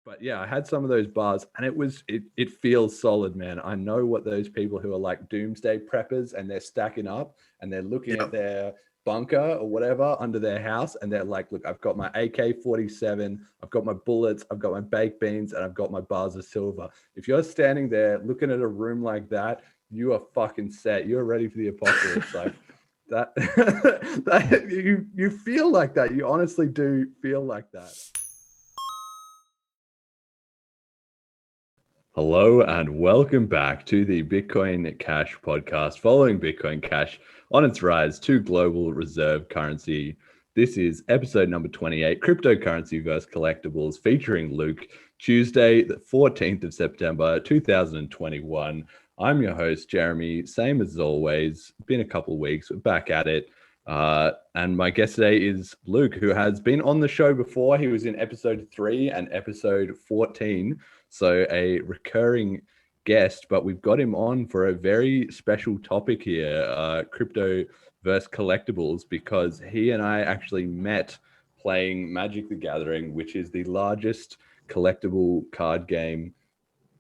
But yeah, I had some of those bars and it feels solid, man. I know what those people who are like doomsday preppers and they're stacking up and they're looking at their bunker or whatever under their house and they're like, look, I've got my AK-47, I've got my bullets, I've got my baked beans, and I've got my bars of silver. If you're standing there looking at a room like that, you are fucking set. You're ready for the apocalypse. Like that, you feel like that. You honestly do feel like that. Hello and welcome back to the Bitcoin Cash podcast, following Bitcoin Cash on its rise to global reserve currency. This is episode number 28, Cryptocurrency vs. Collectibles, featuring Luke, Tuesday, the 14th of September, 2021. I'm your host, Jeremy, same as always. Been a couple of weeks, we're back at it. And my guest today is Luke, who has been on the show before. He was in episode 3 and episode 14. So a recurring guest, but we've got him on for a very special topic here, crypto versus collectibles, because he and I actually met playing Magic the Gathering, which is the largest collectible card game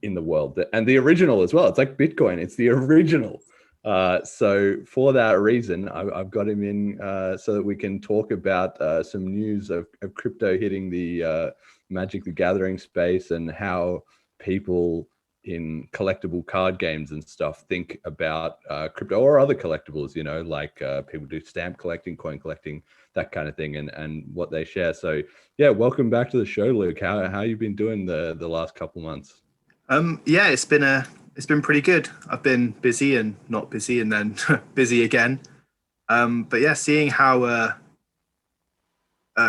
in the world, and the original as well. It's like Bitcoin, it's the original. So for that reason, I've got him in so that we can talk about some news of crypto hitting the Magic the Gathering space and how people in collectible card games and stuff think about crypto or other collectibles, you know, like people do stamp collecting, coin collecting, that kind of thing, and what they share. So yeah, welcome back to the show, Luke. How you been doing the last couple months? Yeah, it's been pretty good. I've been busy and not busy and then busy again. But yeah, seeing how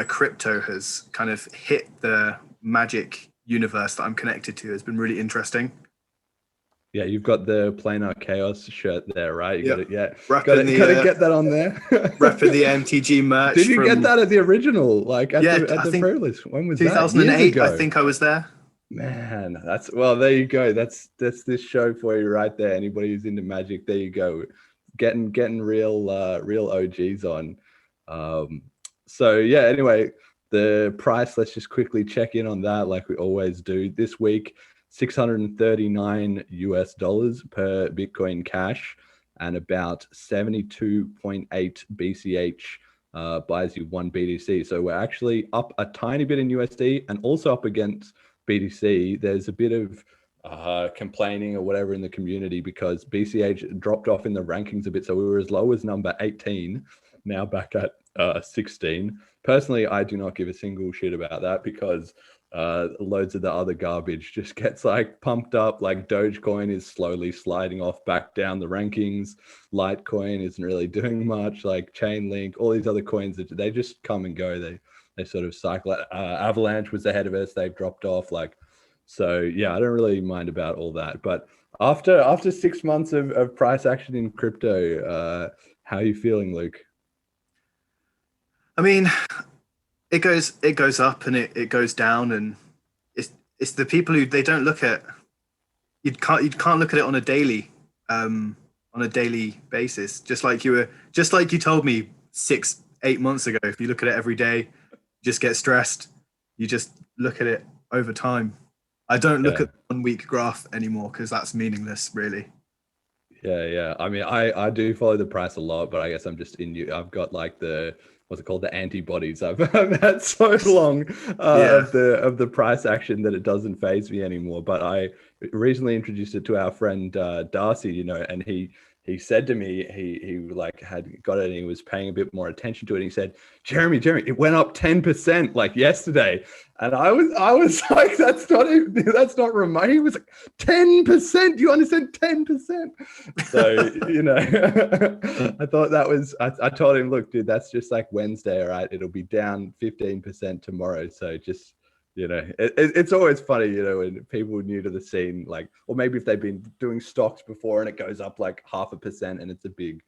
crypto has kind of hit the Magic universe that I'm connected to has been really interesting. Yeah, you've got the Planar Chaos shirt there, right? You yep. Got to get that on there. Repping the MTG merch. Did you get that at the original? Like at the very least? When was 2008, that? I think I was there. Man, there you go. That's this show for you right there. Anybody who's into Magic, there you go. Getting real OGs on. So yeah, anyway, the price, let's just quickly check in on that like we always do. This week, $639 per Bitcoin Cash, and about 72.8 BCH buys you 1 BTC. So we're actually up a tiny bit in USD and also up against BTC. There's a bit of complaining or whatever in the community because BCH dropped off in the rankings a bit. So we were as low as number 18, now back at 16. Personally, I do not give a single shit about that because loads of the other garbage just gets like pumped up. Like Dogecoin is slowly sliding off back down the rankings. Litecoin isn't really doing much. Like Chainlink, all these other coins, they just come and go. They sort of cycle. Avalanche was ahead of us. They've dropped off. So yeah, I don't really mind about all that. But after 6 months of price action in crypto, how are you feeling, Luke? I mean, it goes up and it goes down, and it's the people who they don't look at. You can't look at it on a daily basis. Just like you told me 6-8 months ago. If you look at it every day, you just get stressed. You just look at it over time. I don't look at the 1 week graph anymore because that's meaningless, really. Yeah. I mean, I do follow the price a lot, but I guess I'm just I've got like what's it called? The antibodies. I've had so long of the price action that it doesn't faze me anymore. But I recently introduced it to our friend Darcy, you know, and he said to me, he like had got it and he was paying a bit more attention to it. And he said, Jeremy, it went up 10% like yesterday. And I was like, that's not remote. He was like, 10%. Do you understand? 10%. So, you know, I thought that was, I told him, look, dude, that's just like Wednesday. All right. It'll be down 15% tomorrow. So just, you know, it's always funny, you know, when people new to the scene, like, or maybe if they've been doing stocks before and it goes up like 0.5% and it's a big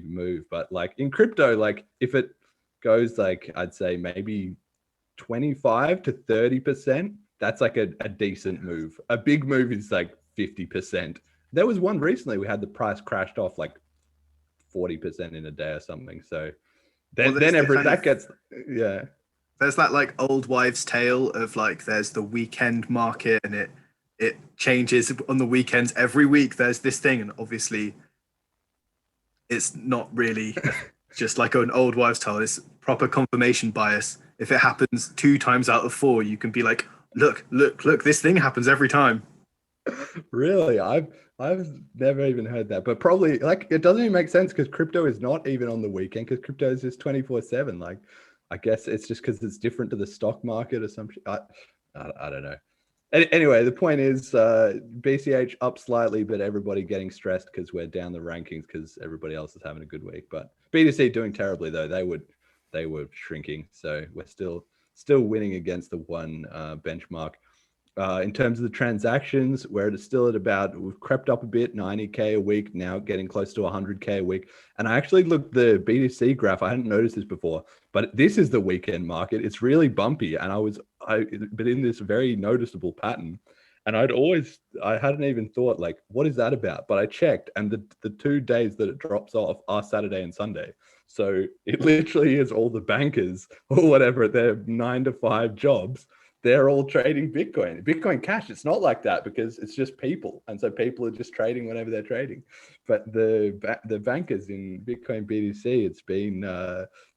move. But like in crypto, like if it goes like, I'd say maybe 25 to 30%, that's like a decent move. A big move is like 50%. There was one recently we had the price crashed off like 40% in a day or something. So then that gets, yeah. there's that like old wives' tale of like there's the weekend market and it changes on the weekends every week. There's this thing, and obviously it's not really just like an old wives' tale. It's proper confirmation bias. If it happens 2 times out of 4, you can be like, look, this thing happens every time. Really, I've never even heard that, but probably like it doesn't even make sense because crypto is not even on the weekend because crypto is just 24/7. Like, I guess it's just because it's different to the stock market or something. I don't know. Anyway, the point is BCH up slightly, but everybody getting stressed because we're down the rankings because everybody else is having a good week. But BTC doing terribly though. They were shrinking, so we're still winning against the one benchmark. In terms of the transactions, we're still at about, we've crept up a bit, 90K a week, now getting close to 100K a week. And I actually looked the BTC graph. I hadn't noticed this before, but this is the weekend market. It's really bumpy. And I've been in this very noticeable pattern. And I hadn't even thought like, what is that about? But I checked, and the 2 days that it drops off are Saturday and Sunday. So it literally is all the bankers or whatever at their 9 to 5 jobs. They're all trading Bitcoin Cash. It's not like that because it's just people, and so people are just trading whenever they're trading. But the bankers in Bitcoin BTC, it's been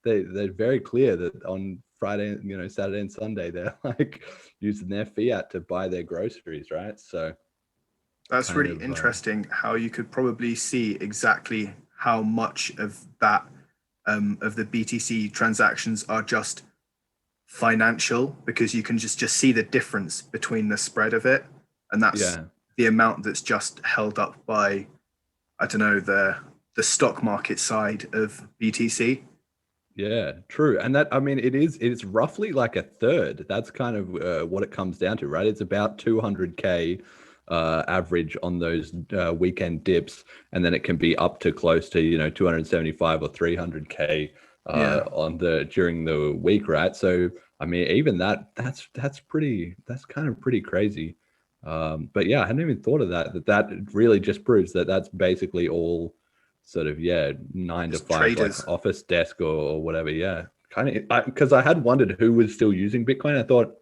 they're very clear that on Friday, Saturday and Sunday, they're like using their fiat to buy their groceries, right? So that's really interesting. How you could probably see exactly how much of that of the BTC transactions are just financial, because you can just see the difference between the spread of it, and that's the amount that's just held up by, I don't know, the stock market side of BTC. Yeah, true. And that, I mean, it's roughly like a third. That's kind of what it comes down to, right? It's about 200K average on those weekend dips, and then it can be up to close to 275 or 300K on during the week, right? So I mean, even that's kind of pretty crazy. But yeah, I hadn't even thought of that really just proves that that's basically all sort of 9 to 5 traders. Like office desk or whatever. Kind of, because I had wondered who was still using Bitcoin. I thought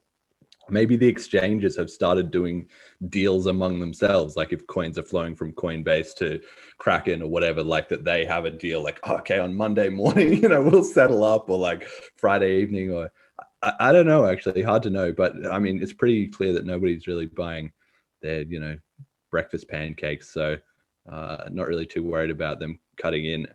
maybe the exchanges have started doing deals among themselves, like if coins are flowing from Coinbase to Kraken or whatever, like that they have a deal like, okay, on Monday morning we'll settle up, or like Friday evening, or I don't know, actually hard to know. But I mean, it's pretty clear that nobody's really buying their breakfast pancakes, so not really too worried about them cutting in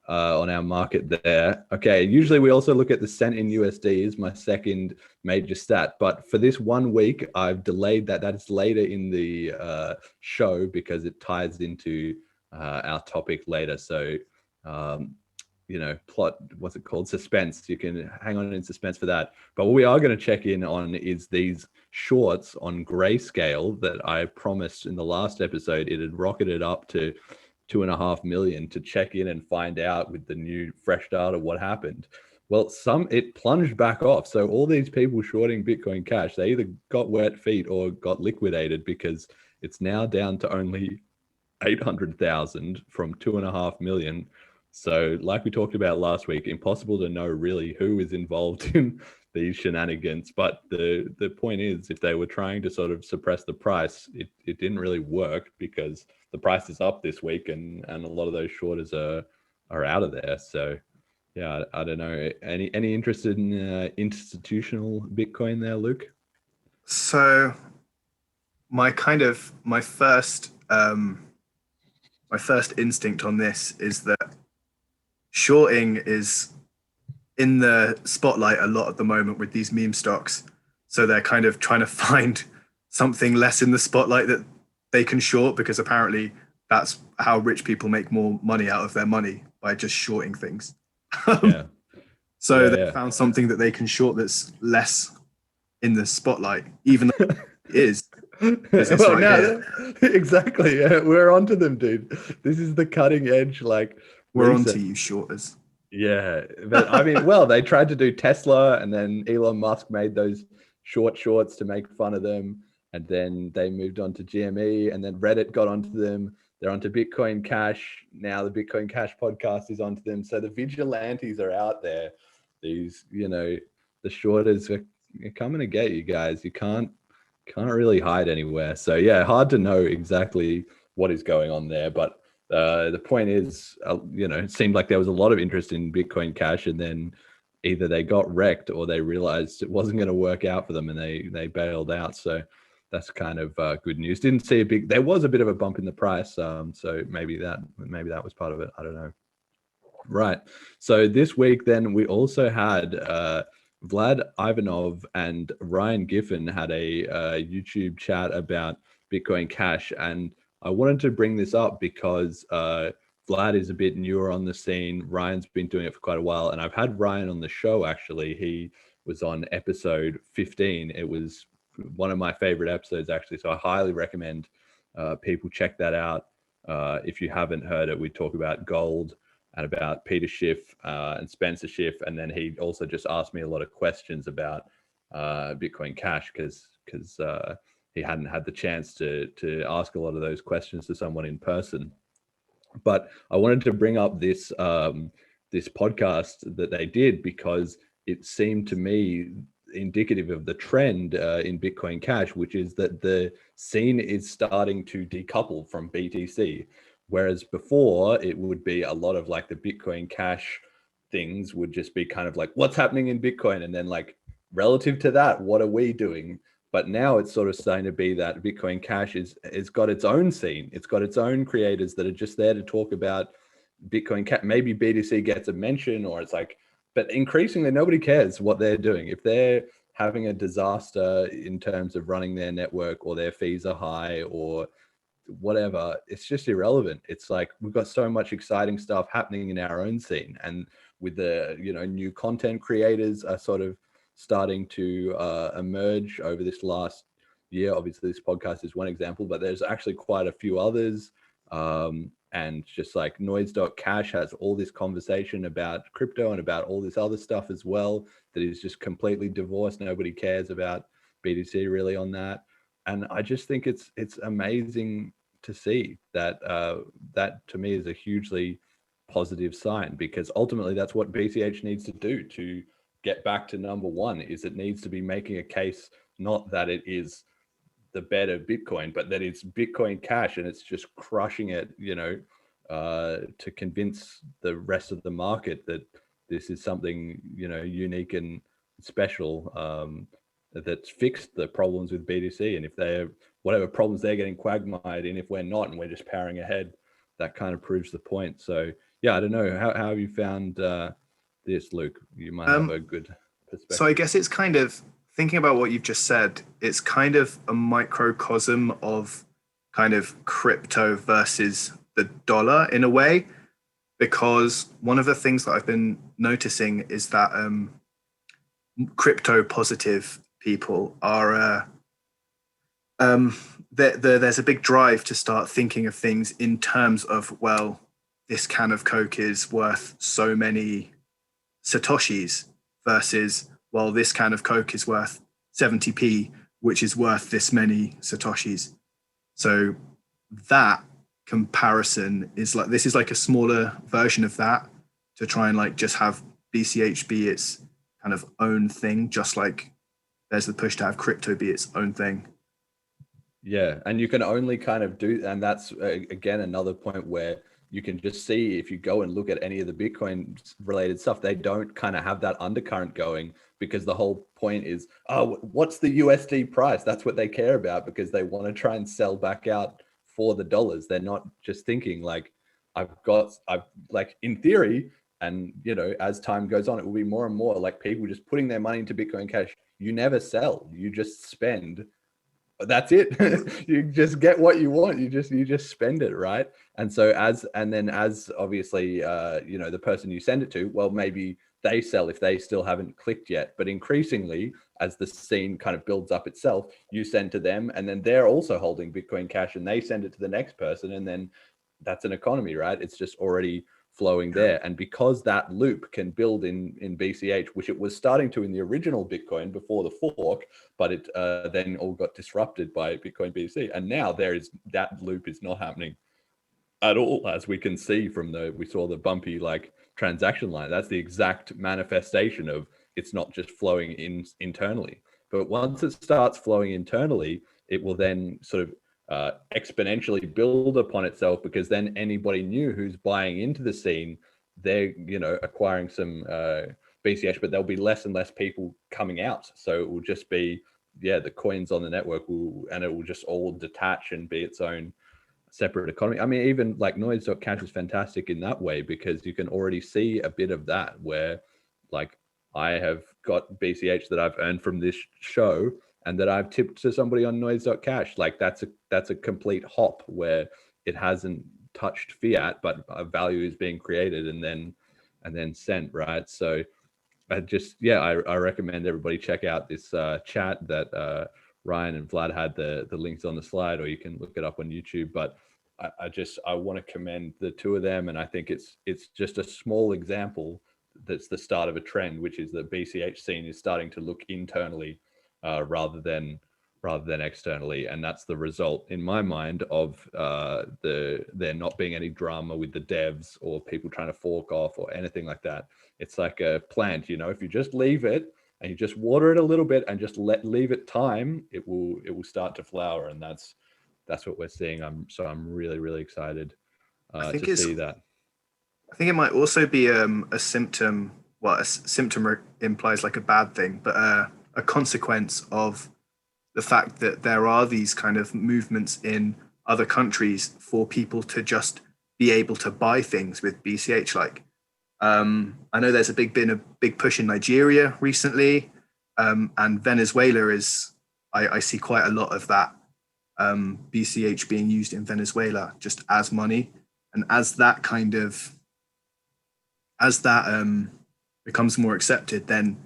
on our market there. Okay, usually we also look at the cent in USD is my second major stat, but for this 1 week I've delayed that. That is later in the show because it ties into our topic later. So plot, what's it called, suspense. You can hang on in suspense for that. But what we are going to check in on is these shorts on Grayscale that I promised in the last episode. It had rocketed up to 2.5 million to check in and find out with the new fresh data what happened. Well, it plunged back off. So all these people shorting Bitcoin Cash, they either got wet feet or got liquidated, because it's now down to only 800,000 from 2.5 million. So like we talked about last week, impossible to know really who is involved in these shenanigans. But the point is, if they were trying to sort of suppress the price, it didn't really work, because the price is up this week and a lot of those shorters are out of there. So yeah, I don't know. Any interest in institutional Bitcoin there, Luke? So my first instinct on this is that shorting is in the spotlight a lot at the moment with these meme stocks. So they're kind of trying to find something less in the spotlight that they can short, because apparently that's how rich people make more money out of their money, by just shorting things. So they found something that they can short that's less in the spotlight, even though it is. Well, now, exactly. Yeah, we're onto them, dude. This is the cutting edge. Like, we're onto you, shorters. Yeah, but I mean, well, they tried to do Tesla, and then Elon Musk made those shorts to make fun of them, and then they moved on to GME, and then Reddit got onto them. They're onto Bitcoin Cash. Now the Bitcoin Cash podcast is onto them. So the vigilantes are out there. These, the shorters are coming to get you guys. You can't really hide anywhere. So yeah, hard to know exactly what is going on there. But the point is, it seemed like there was a lot of interest in Bitcoin Cash, and then either they got wrecked or they realized it wasn't going to work out for them, and they bailed out. So that's kind of good news. Didn't see there was a bit of a bump in the price. So maybe that was part of it. I don't know. Right. So this week, then we also had Vlad, Ivanov, and Ryan Giffin had a YouTube chat about Bitcoin Cash, and I wanted to bring this up because Vlad is a bit newer on the scene. Ryan's been doing it for quite a while, and I've had Ryan on the show. Actually, he was on episode 15. It was one of my favorite episodes, actually. So I highly recommend people check that out. If you haven't heard it, we talk about gold and about Peter Schiff and Spencer Schiff, and then he also just asked me a lot of questions about Bitcoin Cash because he hadn't had the chance to ask a lot of those questions to someone in person. But I wanted to bring up this this podcast that they did because it seemed to me indicative of the trend in Bitcoin Cash, which is that the scene is starting to decouple from BTC. Whereas before it would be a lot of like the Bitcoin Cash things would just be kind of like, what's happening in Bitcoin? And then like relative to that, what are we doing? But now it's sort of starting to be that Bitcoin Cash it's got its own scene. It's got its own creators that are just there to talk about Bitcoin Cash. Maybe BTC gets a mention, or it's like, but increasingly nobody cares what they're doing. If they're having a disaster in terms of running their network, or their fees are high, or whatever, it's just irrelevant. It's like we've got so much exciting stuff happening in our own scene, and with the new content creators are sort of starting to emerge over this last year. Obviously this podcast is one example, but there's actually quite a few others, and just like noise.cash has all this conversation about crypto and about all this other stuff as well that is just completely divorced. Nobody cares about BTC really on that. And I just think it's amazing to see that. That to me is a hugely positive sign, because ultimately that's what BCH needs to do to get back to number one. Is it needs to be making a case, not that it is the better Bitcoin, but that it's Bitcoin Cash and it's just crushing it, to convince the rest of the market that this is something unique and special. That's fixed the problems with BTC, and if they're whatever problems they're getting quagmired in, if we're not and we're just powering ahead, that kind of proves the point. So yeah, I don't know, how have you found this, Luke? You might have a good perspective. So I guess it's kind of thinking about what you've just said. It's kind of a microcosm of kind of crypto versus the dollar in a way, because one of the things that I've been noticing is that crypto positive people are there's a big drive to start thinking of things in terms of, well, this can of Coke is worth so many Satoshis versus, well, this can of Coke is worth 70p, which is worth this many Satoshis. So that comparison is like, this is like a smaller version of that, to try and like just have BCH be its kind of own thing, just like there's the push to have crypto be its own thing. Yeah, and you can only kind of do, and that's again another point where you can just see, if you go and look at any of the Bitcoin related stuff, they don't kind of have that undercurrent going, because the whole point is, oh, what's the USD price? That's what they care about, because they want to try and sell back out for the dollars. They're not just thinking like, I've like in theory, and as time goes on, it will be more and more like people just putting their money into Bitcoin Cash. You never sell, you just spend. That's it. You just get what you want. You just spend it, right? And so as obviously the person you send it to, well, maybe they sell if they still haven't clicked yet. But increasingly, as the scene kind of builds up itself, you send to them, and then they're also holding Bitcoin Cash, and they send it to the next person, and then that's an economy, right? It's just already flowing there. And because that loop can build in BCH, which it was starting to in the original Bitcoin before the fork, but it then all got disrupted by Bitcoin BTC. And now that loop is not happening at all, as we can see from we saw the bumpy like transaction line. That's the exact manifestation of it's not just flowing internally. But once it starts flowing internally, it will then sort of exponentially build upon itself, because then anybody new who's buying into the scene, they're acquiring some BCH, but there'll be less and less people coming out. So it will just be the coins on the network and it will just all detach and be its own separate economy. I mean, even like Noise.cash is fantastic in that way, because you can already see a bit of that, where like I have got BCH that I've earned from this show and that I've tipped to somebody on Noise.cash. Like that's a complete hop where it hasn't touched fiat, but a value is being created and then sent, right? So I recommend everybody check out this chat that Ryan and Vlad had. The links on the slide, or you can look it up on YouTube. But I want to commend the two of them, and I think it's just a small example that's the start of a trend, which is that BCH scene is starting to look internally rather than externally, and that's the result, in my mind, of there not being any drama with the devs or people trying to fork off or anything like that. It's like a plant, if you just leave it and you just water it a little bit and just leave it time, it will start to flower, and that's what we're seeing. I'm really, really excited to see that. I think it might also be a symptom. Well, a symptom implies like a bad thing, but a consequence of the fact that there are these kind of movements in other countries for people to just be able to buy things with BCH. Like, I know there's been a big push in Nigeria recently, and Venezuela is, I see quite a lot of that BCH being used in Venezuela just as money. And as that becomes more accepted, then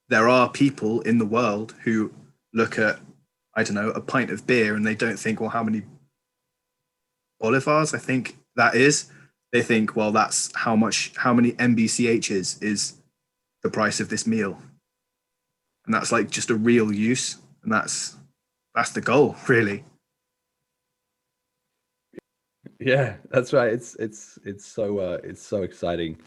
there are people in the world who look at, I don't know, a pint of beer and they don't think, well, how many bolivars I think that is. They think, well, that's how many MBCHs is the price of this meal. And that's like just a real use. And that's the goal, really. Yeah, that's right. It's so exciting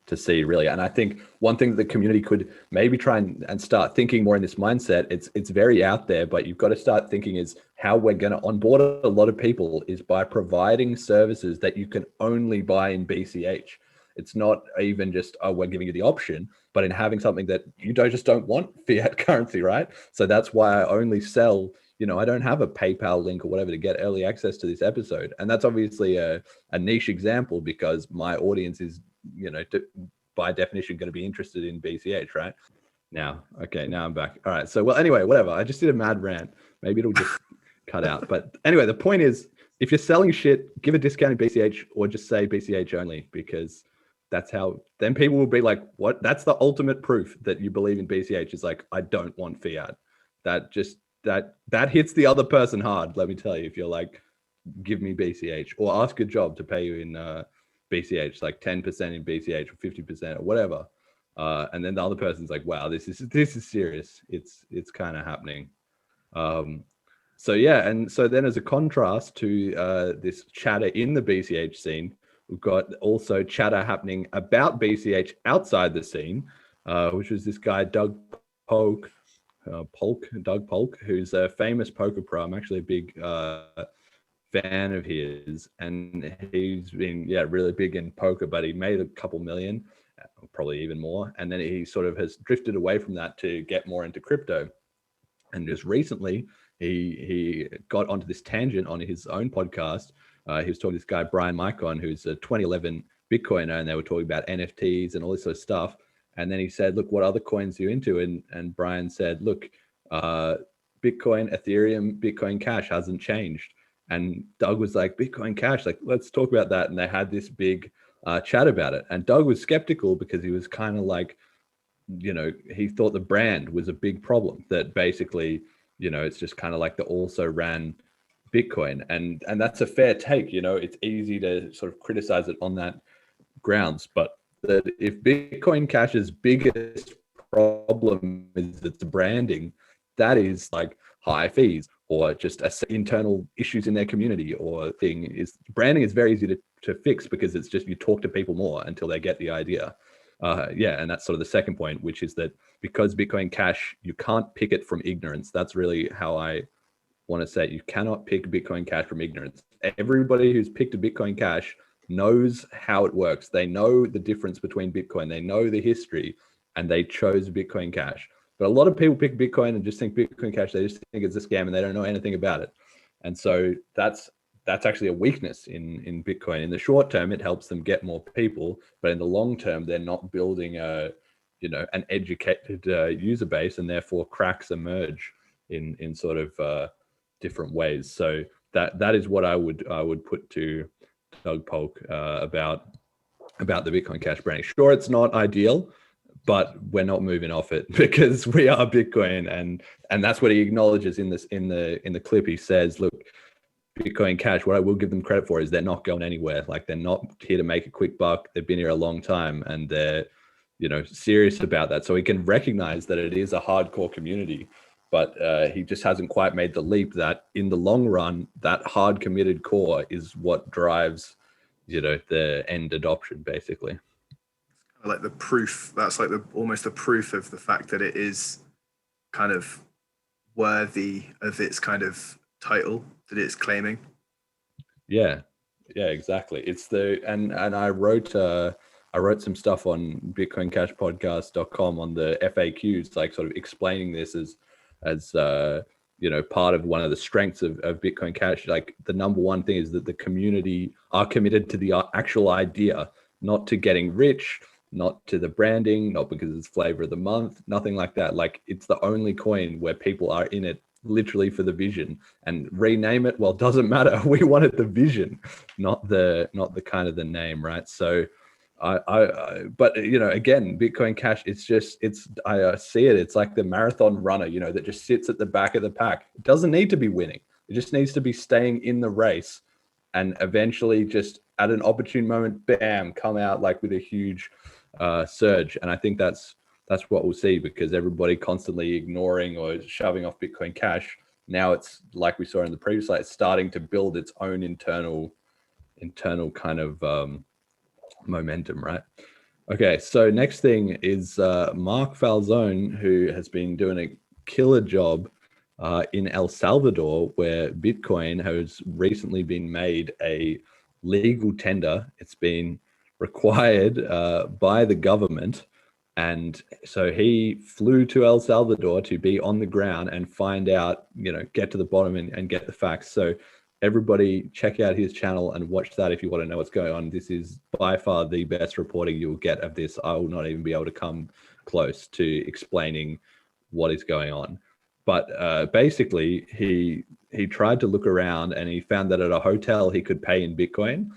to see, really. And I think one thing that the community could maybe try and start thinking more in this mindset, it's very out there, but you've got to start thinking is how we're going to onboard a lot of people is by providing services that you can only buy in BCH. It's not even just, oh, we're giving you the option, but in having something that you don't want fiat currency, right? So that's why I only sell, I don't have a PayPal link or whatever to get early access to this episode. And that's obviously a niche example, because my audience is, by definition going to be interested in BCH, right? Now I'm back. All right. So, well, anyway, whatever. I just did a mad rant. Maybe it'll just cut out. But anyway, the point is, if you're selling shit, give a discount in BCH or just say BCH only, because that's how, then people will be like, what? That's the ultimate proof that you believe in BCH, is like, I don't want fiat. That hits the other person hard. Let me tell you, if you're like, give me BCH, or ask a job to pay you in BCH, like 10% in BCH or 50% or whatever. And then the other person's like, wow, this is serious. It's kind of happening. So yeah. And so then as a contrast to this chatter in the BCH scene, we've got also chatter happening about BCH outside the scene, which was this guy, Doug Polk, who's a famous poker pro. I'm actually a big fan of his, and he's been really big in poker, but he made a couple million, probably even more, and then he sort of has drifted away from that to get more into crypto. And just recently he got onto this tangent on his own podcast. He was talking to this guy Brian Micon, who's a 2011 Bitcoiner, and they were talking about NFTs and all this sort of stuff. And then he said, look, what other coins are you into? And Brian said, look, Bitcoin, Ethereum, Bitcoin Cash hasn't changed. And Doug was like, Bitcoin Cash, like, let's talk about that. And they had this big chat about it. And Doug was skeptical, because he was kind of like, he thought the brand was a big problem, that basically, it's just kind of like the also ran Bitcoin. And that's a fair take. It's easy to sort of criticize it on that grounds. But that if Bitcoin Cash's biggest problem is its branding, that is like high fees or just internal issues in their community or branding is very easy to fix, because it's just, you talk to people more until they get the idea. Yeah, and that's sort of the second point, which is that because Bitcoin Cash, you can't pick it from ignorance. That's really how I want to say it. You cannot pick Bitcoin Cash from ignorance. Everybody who's picked a Bitcoin Cash knows how it works. They know the difference between Bitcoin. They know the history, and they chose Bitcoin Cash. But a lot of people pick Bitcoin and just think Bitcoin Cash. They just think it's a scam and they don't know anything about it. And so that's actually a weakness in Bitcoin. In the short term, it helps them get more people, but in the long term, they're not building an educated user base, and therefore cracks emerge in sort of different ways. So that is what I would put to Doug Polk about the Bitcoin Cash branding. Sure, it's not ideal, but we're not moving off it because we are Bitcoin, and that's what he acknowledges in the clip. He says, look, Bitcoin Cash, what I will give them credit for is they're not going anywhere. Like, they're not here to make a quick buck. They've been here a long time, and they're serious about that. So he can recognize that it is a hardcore community, but he just hasn't quite made the leap that in the long run, that hard committed core is what drives the end adoption, basically. Like the proof, that's like almost the proof of the fact that it is kind of worthy of its kind of title that it's claiming. Yeah, exactly. It's and I wrote some stuff on bitcoincashpodcast.com on the FAQs, like sort of explaining this as part of one of the strengths of Bitcoin Cash. Like, the number one thing is that the community are committed to the actual idea, not to getting rich, not to the branding, not because it's flavor of the month, nothing like that. Like, it's the only coin where people are in it literally for the vision, and rename it, well, doesn't matter. We wanted the vision, not the kind of the name, right? So but again, Bitcoin Cash, I see it. It's like the marathon runner, that just sits at the back of the pack. It doesn't need to be winning. It just needs to be staying in the race, and eventually, just at an opportune moment, bam, come out like with a huge surge. And I think that's what we'll see, because everybody constantly ignoring or shoving off Bitcoin Cash. Now it's like we saw in the previous slide, it's starting to build its own internal kind of momentum, right? Okay, so next thing is Marc Falzon, who has been doing a killer job in El Salvador, where Bitcoin has recently been made a legal tender. It's been required by the government. And so he flew to El Salvador to be on the ground and find out, get to the bottom and get the facts. So everybody check out his channel and watch that if you want to know what's going on. This is by far the best reporting you'll get of this. I will not even be able to come close to explaining what is going on. But basically, he tried to look around, and he found that at a hotel he could pay in Bitcoin,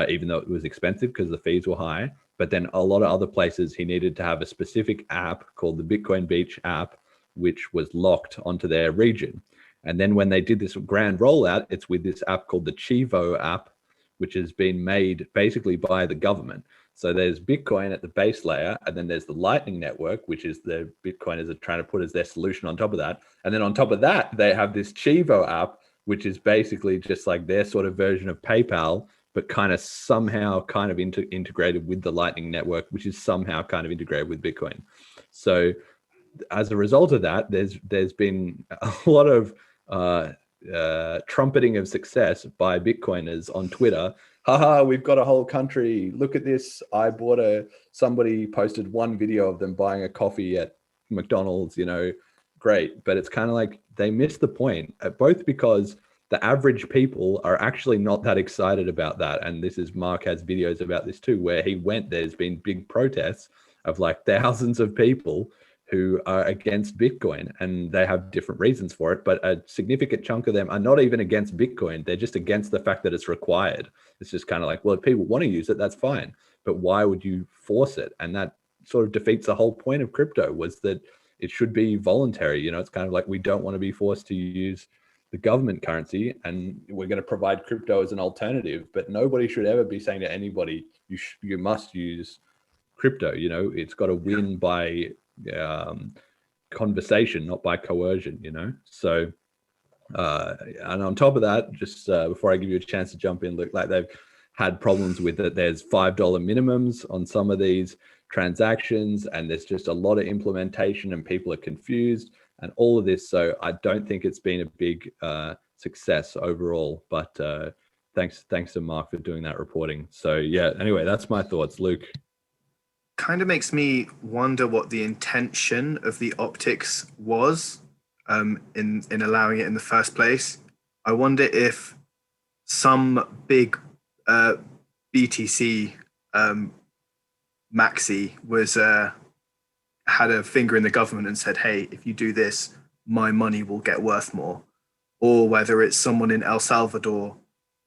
even though it was expensive because the fees were high. But then a lot of other places he needed to have a specific app called the Bitcoin Beach app, which was locked onto their region. And then when they did this grand rollout, it's with this app called the Chivo app, which has been made basically by the government. So there's Bitcoin at the base layer, and then there's the Lightning Network, which is the Bitcoiners are trying to put as their solution on top of that. And then on top of that, they have this Chivo app, which is basically just like their sort of version of PayPal, but kind of somehow kind of integrated with the Lightning Network, which is somehow kind of integrated with Bitcoin. So as a result of that, there's been a lot of trumpeting of success by Bitcoiners on Twitter. Haha, we've got a whole country. Look at this. Somebody posted one video of them buying a coffee at McDonald's, great. But it's kind of like they missed the point, both because the average people are actually not that excited about that. And Marc has videos about this too, where he went, there's been big protests of like thousands of people who are against Bitcoin, and they have different reasons for it. But a significant chunk of them are not even against Bitcoin. They're just against the fact that it's required. It's just kind of like, well, if people want to use it, that's fine. But why would you force it? And that sort of defeats the whole point of crypto, was that it should be voluntary. It's kind of like, we don't want to be forced to use the government currency, and we're going to provide crypto as an alternative. But nobody should ever be saying to anybody, you must use crypto. It's got to win by conversation, not by coercion. So and on top of that, just before I give you a chance to jump in, look, like they've had problems with it. There's $5 minimums on some of these. transactions, and there's just a lot of implementation, and people are confused, and all of this. So I don't think it's been a big success overall. But thanks to Marc for doing that reporting. So yeah. Anyway, that's my thoughts, Luke. Kind of makes me wonder what the intention of the optics was in allowing it in the first place. I wonder if some big BTC maxi was had a finger in the government and said, "Hey, if you do this, my money will get worth more," or whether it's someone in El Salvador,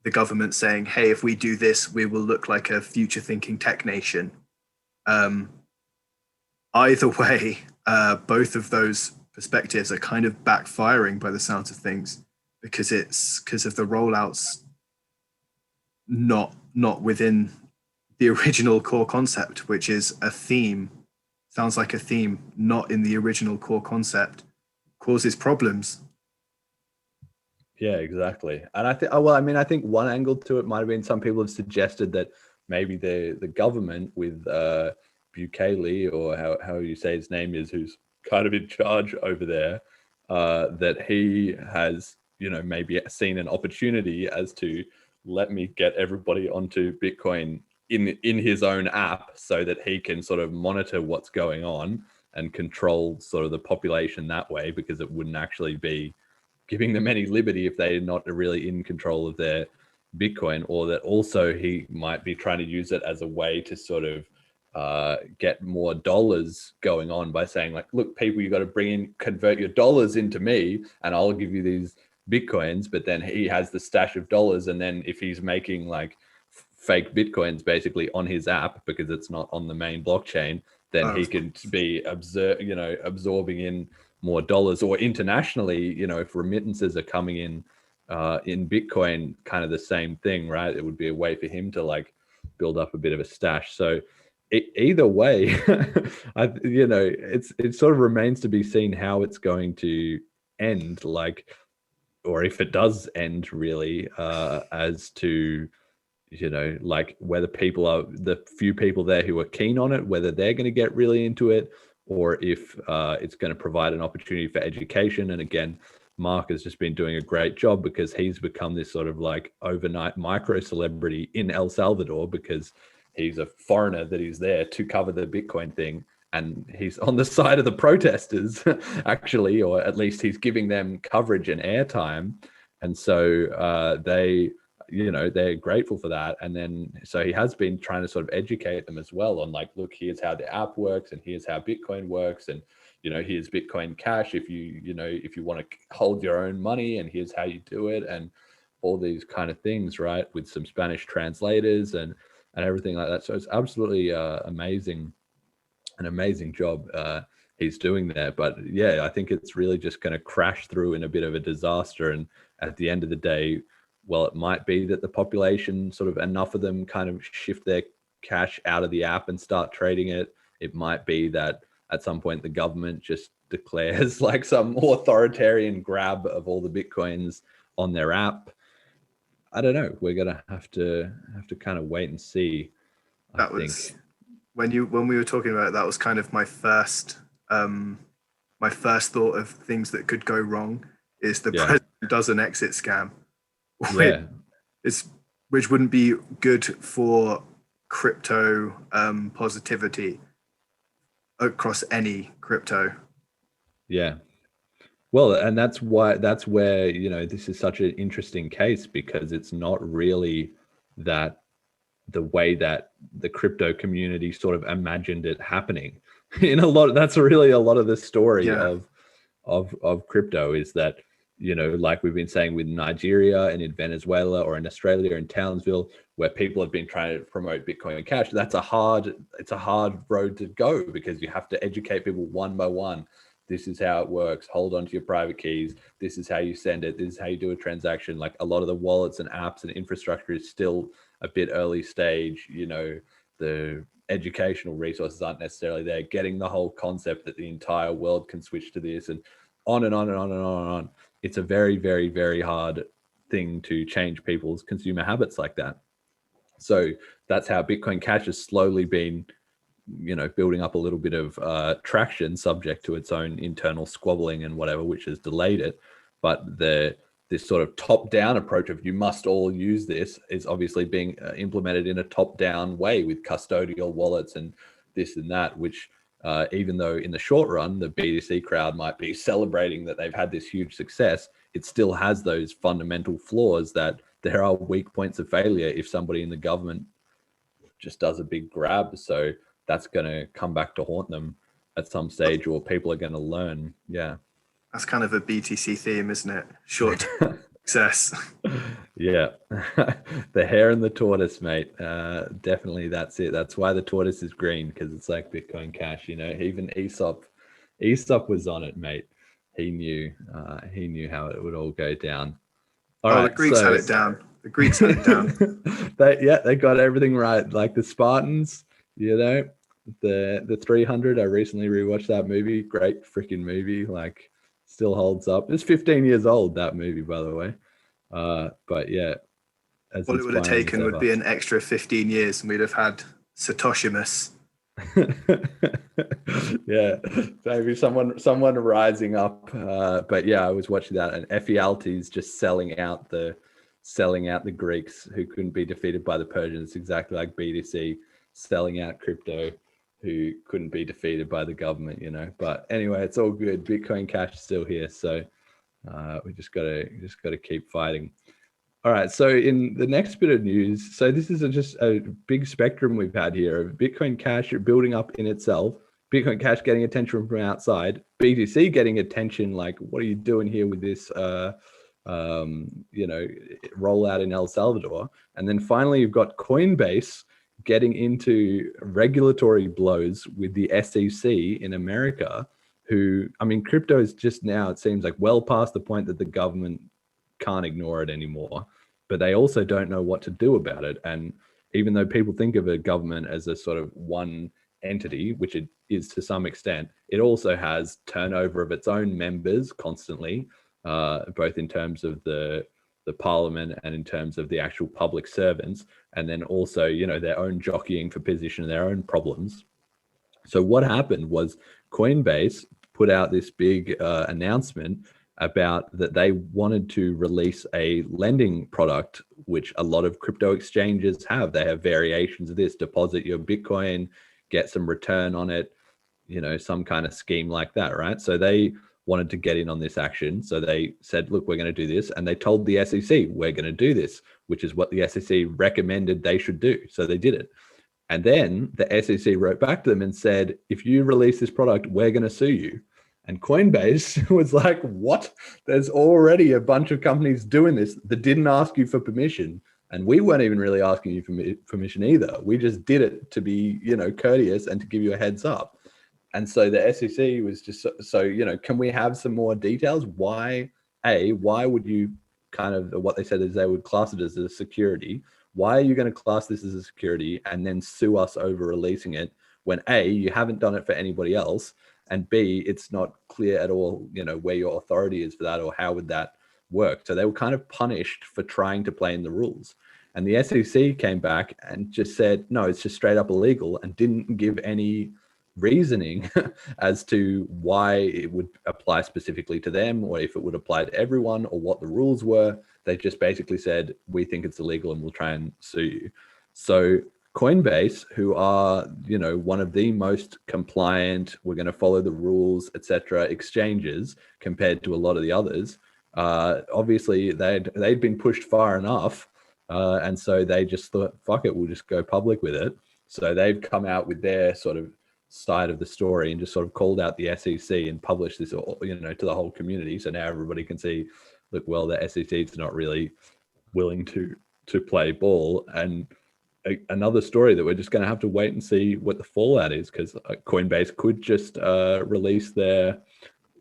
the government saying, "Hey, if we do this, we will look like a future-thinking tech nation." Either way, both of those perspectives are kind of backfiring by the sounds of things, because of the rollouts not within the original core concept, which is a theme. Sounds like a theme, not in the original core concept, causes problems. Yeah, exactly. And I think, well, I mean, I think one angle to it might have been, some people have suggested that maybe the government with Bukele, or how you say his name is, who's kind of in charge over there, that he has, maybe seen an opportunity as to, let me get everybody onto Bitcoin in his own app, so that he can sort of monitor what's going on and control sort of the population that way, because it wouldn't actually be giving them any liberty if they're not really in control of their Bitcoin. Or that also he might be trying to use it as a way to sort of get more dollars going on, by saying, like, look, people, you got to convert your dollars into me, and I'll give you these Bitcoins. But then he has the stash of dollars, and then if he's making like fake Bitcoins basically on his app, because it's not on the main blockchain, then he can be absorbing in more dollars. Or internationally, if remittances are coming in Bitcoin, kind of the same thing, right? It would be a way for him to like build up a bit of a stash. So either way, it sort of remains to be seen how it's going to end, like, or if it does end really, as to, like, whether people are, the few people there who are keen on it, whether they're going to get really into it, or if it's going to provide an opportunity for education. And again, Marc has just been doing a great job, because he's become this sort of like overnight micro celebrity in El Salvador, because he's a foreigner that is there to cover the Bitcoin thing. And he's on the side of the protesters, actually, or at least he's giving them coverage and airtime. And so they're grateful for that. And then, so he has been trying to sort of educate them as well on, like, look, here's how the app works, and here's how Bitcoin works. And, here's Bitcoin Cash if you want to hold your own money, and here's how you do it, and all these kind of things, right? With some Spanish translators and everything like that. So it's absolutely amazing. An amazing job he's doing there. But yeah, I think it's really just going to crash through in a bit of a disaster. And at the end of the day, well, it might be that the population, sort of enough of them kind of shift their cash out of the app and start trading it. It might be that at some point the government just declares like some authoritarian grab of all the Bitcoins on their app. I don't know. We're gonna have to kind of wait and see. I think when we were talking about it, that was kind of my first thought of things that could go wrong, is the president does an exit scam, which wouldn't be good for crypto positivity across any crypto. Yeah. Well, and that's where, this is such an interesting case, because it's not really that the way that the crypto community sort of imagined it happening. That's really a lot of the story of crypto, is that, like we've been saying with Nigeria and in Venezuela or in Australia, in Townsville, where people have been trying to promote Bitcoin Cash. It's a hard road to go, because you have to educate people one by one. This is how it works. Hold on to your private keys. This is how you send it. This is how you do a transaction. Like, a lot of the wallets and apps and infrastructure is still a bit early stage. The educational resources aren't necessarily there. Getting the whole concept that the entire world can switch to this, and on and on and on and on and on. It's a very, very, very hard thing to change people's consumer habits like that. So that's how Bitcoin Cash has slowly been building up a little bit of traction, subject to its own internal squabbling and whatever, which has delayed it. But this sort of top-down approach of you must all use this is obviously being implemented in a top-down way with custodial wallets and this and that, which even though in the short run, the BTC crowd might be celebrating that they've had this huge success, it still has those fundamental flaws that there are weak points of failure if somebody in the government just does a big grab. So that's going to come back to haunt them at some stage, or people are going to learn. Yeah. That's kind of a BTC theme, isn't it? Short success. Yeah. The hare and the tortoise, mate. Definitely that's it. That's why the tortoise is green, because it's like Bitcoin Cash, even Aesop was on it, mate. He knew how it would all go down. All right, the Greeks had it down. The Greeks had it down. They got everything right. Like the Spartans, the 300. I recently rewatched that movie. Great freaking movie. Like, still holds up. It's 15 years old, that movie, by the way. But yeah. What it would have taken would be an extra 15 years, and we'd have had Satoshimus. Yeah, maybe someone rising up. But yeah, I was watching that, and Ephialtes just selling out the Greeks who couldn't be defeated by the Persians, exactly like BTC selling out crypto who couldn't be defeated by the government, But anyway, it's all good. Bitcoin Cash is still here, so we just gotta keep fighting. All right, so in the next bit of news, so this is just a big spectrum we've had here of Bitcoin Cash building up in itself, Bitcoin Cash getting attention from outside, BTC getting attention, like, what are you doing here with this, rollout in El Salvador? And then finally, you've got Coinbase getting into regulatory blows with the SEC in America, crypto is just now, it seems like, well past the point that the government can't ignore it anymore, but they also don't know what to do about it. And even though people think of a government as a sort of one entity, which it is to some extent, it also has turnover of its own members constantly, both in terms of the parliament and in terms of the actual public servants, and then also their own jockeying for position and their own problems. So what happened was Coinbase put out this big announcement about that they wanted to release a lending product, which a lot of crypto exchanges have. They have variations of this: deposit your Bitcoin, get some return on it, some kind of scheme like that, right? So they wanted to get in on this action. So they said, look, we're going to do this. And they told the SEC, we're going to do this, which is what the SEC recommended they should do. So they did it. And then the SEC wrote back to them and said, if you release this product, we're going to sue you. And Coinbase was like, what? There's already a bunch of companies doing this that didn't ask you for permission. And we weren't even really asking you for permission either. We just did it to be, courteous and to give you a heads up. And so the SEC was just, can we have some more details? Why would you kind of, what they said is they would class it as a security. Why are you going to class this as a security and then sue us over releasing it when A, you haven't done it for anybody else, and B, it's not clear at all, where your authority is for that or how would that work? So they were kind of punished for trying to play in the rules. And the SEC came back and just said, no, it's just straight up illegal, and didn't give any reasoning as to why it would apply specifically to them, or if it would apply to everyone, or what the rules were. They just basically said, we think it's illegal and we'll try and sue you. So Coinbase, who are, one of the most compliant, we're going to follow the rules, etc., exchanges compared to a lot of the others, obviously they'd been pushed far enough, and so they just thought, fuck it, we'll just go public with it. So they've come out with their sort of side of the story and just sort of called out the SEC and published this, to the whole community. So now everybody can see, look, well, the SEC is not really willing to play ball. And another story that we're just going to have to wait and see what the fallout is, because Coinbase could just release their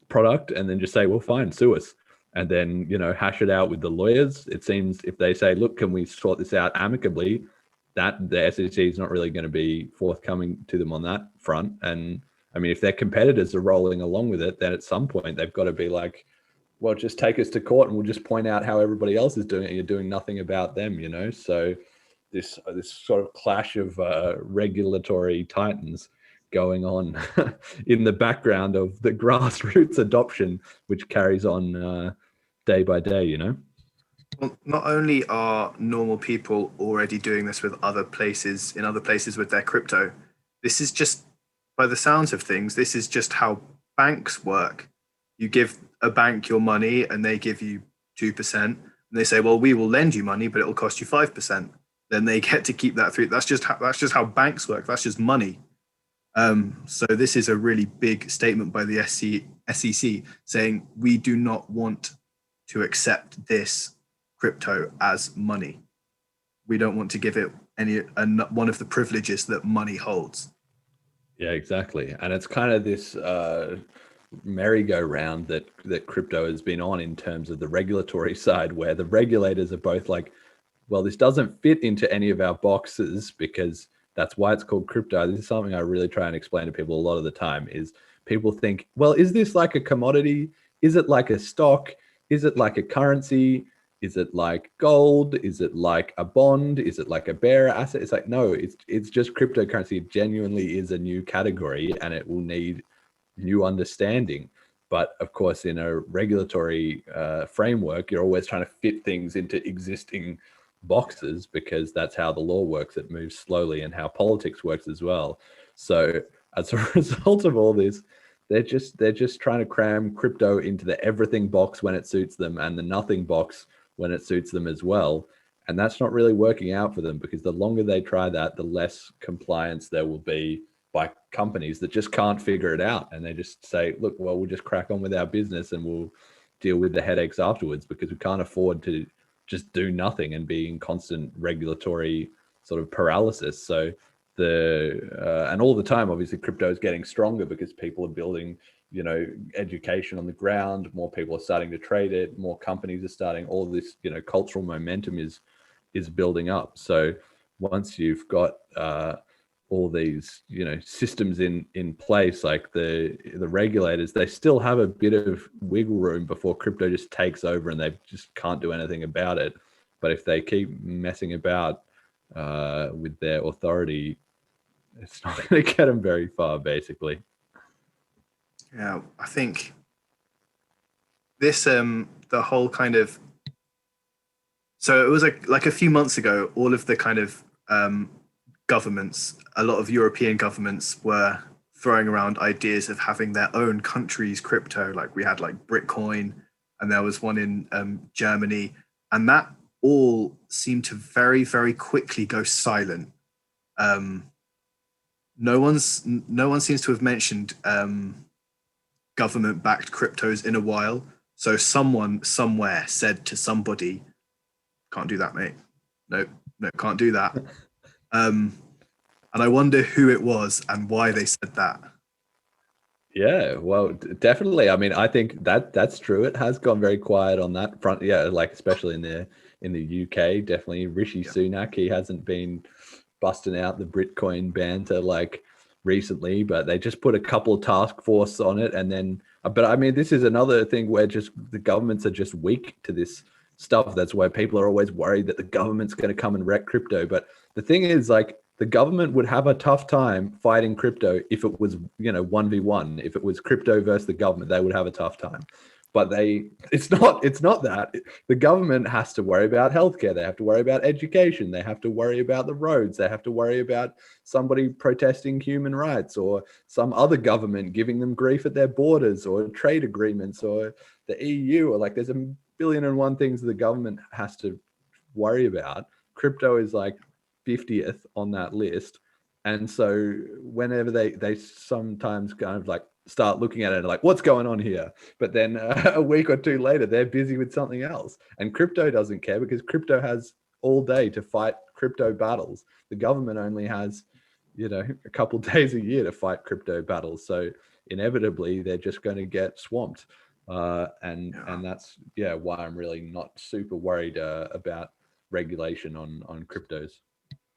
product and then just say, well, fine, sue us, and then hash it out with the lawyers. It seems if they say, look, can we sort this out amicably, that the SEC is not really going to be forthcoming to them on that front. And I mean, if their competitors are rolling along with it, then at some point they've got to be like, well, just take us to court and we'll just point out how everybody else is doing it. You're doing nothing about them, So this sort of clash of regulatory titans going on in the background of the grassroots adoption, which carries on day by day, you know? Well, not only are normal people already doing this with other places, in other places with their crypto, this is just, by the sounds of things, this is just how banks work. You give a bank your money and they give you 2%. And they say, well, we will lend you money, but it'll cost you 5%. Then they get to keep that through. That's just how banks work. That's just money. So this is a really big statement by the SEC saying we do not want to accept this crypto as money. We don't want to give it one of the privileges that money holds. Yeah, exactly. And it's kind of this merry-go-round that crypto has been on in terms of the regulatory side, where the regulators are both like, well, this doesn't fit into any of our boxes because that's why it's called crypto. This is something I really try and explain to people a lot of the time is people think, well, is this like a commodity? Is it like a stock? Is it like a currency? Is it like gold? Is it like a bond? Is it like a bearer asset? It's like, no, it's just cryptocurrency. It genuinely is a new category and it will need new understanding. But of course, in a regulatory framework, you're always trying to fit things into existing boxes because that's how the law works. It moves slowly, and how politics works as well. So as a result of all this, they're just trying to cram crypto into the everything box when it suits them and the nothing box when it suits them as well. And that's not really working out for them, because the longer they try that, the less compliance there will be by companies that just can't figure it out. And they just say, look, well, we'll just crack on with our business and we'll deal with the headaches afterwards, because we can't afford to just do nothing and be in constant regulatory sort of paralysis. So and all the time, obviously, crypto is getting stronger because people are building, you know, education on the ground. More people are starting to trade it. More companies are starting. All this, you know, cultural momentum is building up. So once you've got all these, you know, systems in place, like the regulators, they still have a bit of wiggle room before crypto just takes over and they just can't do anything about it. But if they keep messing about with their authority, it's not going to get them very far, basically. Yeah, I think this the whole kind of, so it was like a few months ago, all of the kind of governments, a lot of European governments were throwing around ideas of having their own country's crypto. Like we had like Bitcoin, and there was one in Germany, and that all seemed to very, very quickly go silent. No one seems to have mentioned government-backed cryptos in a while. So someone somewhere said to somebody, "Can't do that, mate. No, can't do that." And I wonder who it was and why they said that. Yeah, well, definitely. I mean, I think that's true. It has gone very quiet on that front. Yeah, like especially in the UK, definitely Rishi Sunak. He hasn't been busting out the Bitcoin banter like recently, but they just put a couple of task force on it, and then. But I mean, this is another thing where just the governments are just weak to this stuff. That's why people are always worried that the government's going to come and wreck crypto. But the thing is, like, the government would have a tough time fighting crypto if it was, you know, 1v1. If it was crypto versus the government, they would have a tough time. But it's not that. The government has to worry about healthcare. They have to worry about education. They have to worry about the roads. They have to worry about somebody protesting human rights, or some other government giving them grief at their borders, or trade agreements, or the EU, or like there's a billion and one things the government has to worry about. Crypto is like 50th on that list. And so whenever they sometimes kind of like start looking at it like, what's going on here? But then a week or two later, they're busy with something else. And crypto doesn't care, because crypto has all day to fight crypto battles. The government only has, you know, a couple of days a year to fight crypto battles. So inevitably, they're just going to get swamped. And that's, why I'm really not super worried about regulation on cryptos.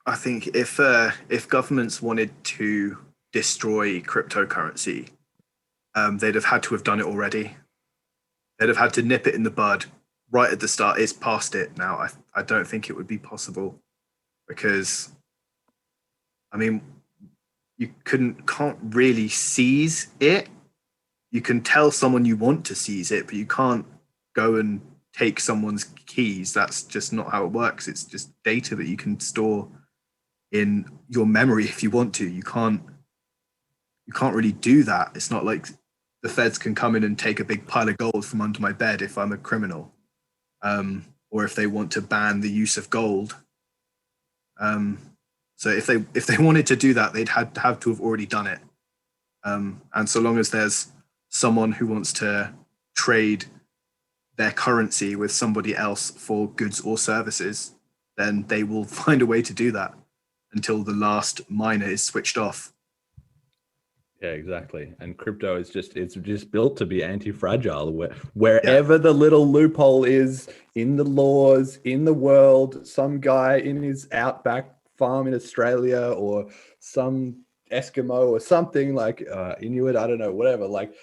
I think if governments wanted to destroy cryptocurrency, they'd have had to have done it already. They'd have had to nip it in the bud right at the start. It's past it now. I don't think it would be possible, because, I mean, can't really seize it. You can tell someone you want to seize it, but you can't go and take someone's keys. That's just not how it works. It's just data that you can store in your memory if you want to. You can't really do that. It's not like the feds can come in and take a big pile of gold from under my bed if I'm a criminal, or if they want to ban the use of gold. So if they wanted to do that, they'd have to have already done it. And so long as there's someone who wants to trade their currency with somebody else for goods or services, then they will find a way to do that until the last miner is switched off. Yeah, exactly. And crypto is it's just built to be anti-fragile. Wherever the little loophole is in the laws, in the world, some guy in his outback farm in Australia, or some Eskimo or something like Inuit, I don't know, whatever, like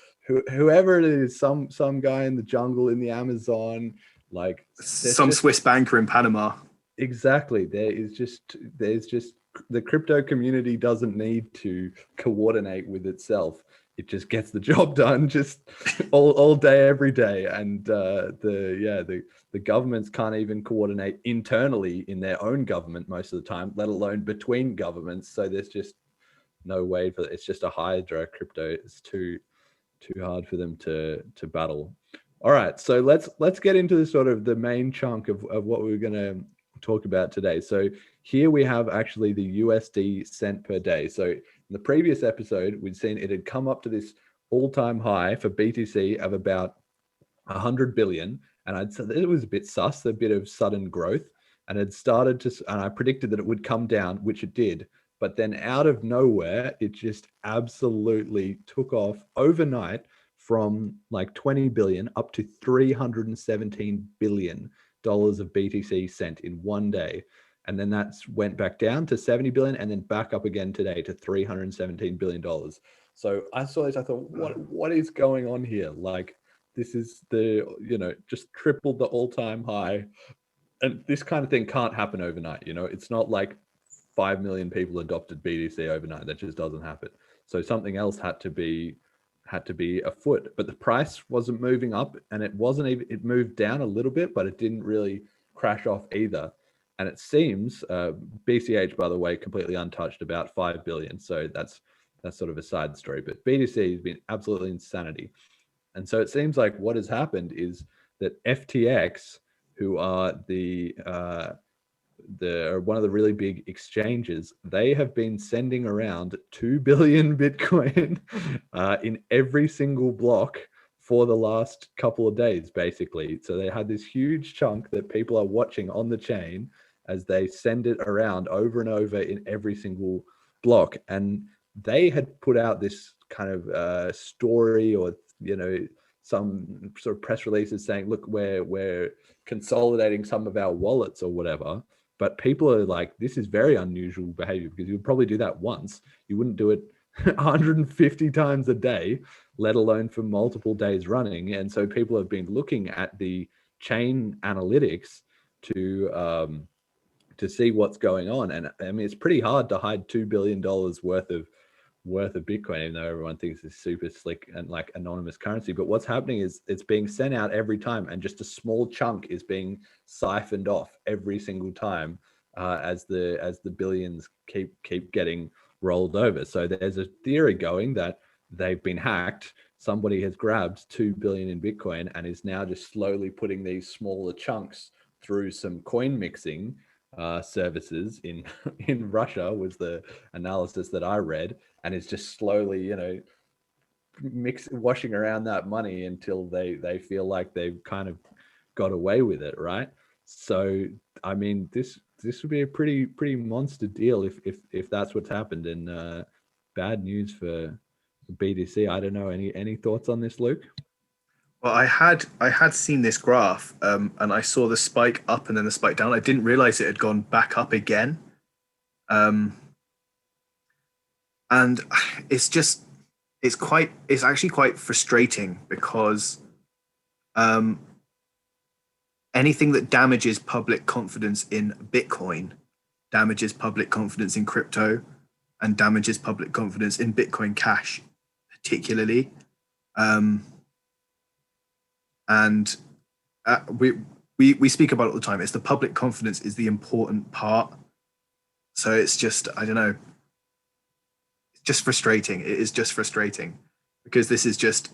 whoever it is, some guy in the jungle in the Amazon, like some Swiss banker in Panama. Exactly. There's just the crypto community doesn't need to coordinate with itself. It just gets the job done just all day, every day. And the governments can't even coordinate internally in their own government most of the time, let alone between governments. So there's just no way for it's just a hydra. Crypto is too hard for them to battle. All right, so let's get into the sort of the main chunk of what we're going to talk about today. So here we have actually the USD cent per day. So in the previous episode, we'd seen it had come up to this all-time high for BTC of about 100 billion. And I'd said it was a bit sus, a bit of sudden growth. And it started to, and I predicted that it would come down, which it did. But then out of nowhere, it just absolutely took off overnight from like 20 billion up to $317 billion of BTC sent in one day. And then that's went back down to 70 billion and then back up again today to $317 billion. So I saw this, I thought, what is going on here? Like, this is just tripled the all-time high. And this kind of thing can't happen overnight. It's not like 5 million people adopted BTC overnight. That just doesn't happen. So something else had to be afoot, but the price wasn't moving up, and it wasn't even, it moved down a little bit, but it didn't really crash off either. And it seems BCH, by the way, completely untouched, about 5 billion. So that's sort of a side story, but BTC has been absolutely insanity. And so it seems like what has happened is that FTX, who are one of the really big exchanges, they have been sending around 2 billion Bitcoin in every single block for the last couple of days, basically. So they had this huge chunk that people are watching on the chain as they send it around over and over in every single block. And they had put out this kind of story, or some sort of press releases saying, look, we're consolidating some of our wallets or whatever. But people are like, this is very unusual behavior, because you would probably do that once. You wouldn't do it 150 times a day, let alone for multiple days running. And so people have been looking at the chain analytics to see what's going on. And I mean, it's pretty hard to hide $2 billion worth of Bitcoin, even though everyone thinks it's super slick and like anonymous currency. But what's happening is it's being sent out every time, and just a small chunk is being siphoned off every single time as the billions keep getting rolled over. So there's a theory going that they've been hacked. Somebody has grabbed 2 billion in Bitcoin and is now just slowly putting these smaller chunks through some coin mixing services in Russia, was the analysis that I read, and it's just slowly, washing around that money until they feel like they've kind of got away with it, right? So I mean, this would be a pretty monster deal if that's what's happened, and bad news for BTC. I don't know, any thoughts on this, Luke? Well, I had seen this graph, and I saw the spike up and then the spike down. I didn't realize it had gone back up again. And it's actually quite frustrating, because anything that damages public confidence in Bitcoin damages public confidence in crypto. and damages public confidence in Bitcoin Cash, particularly. And we speak about it all the time. It's the public confidence is the important part. So it's just, I don't know, it's just frustrating. It is just frustrating because this is just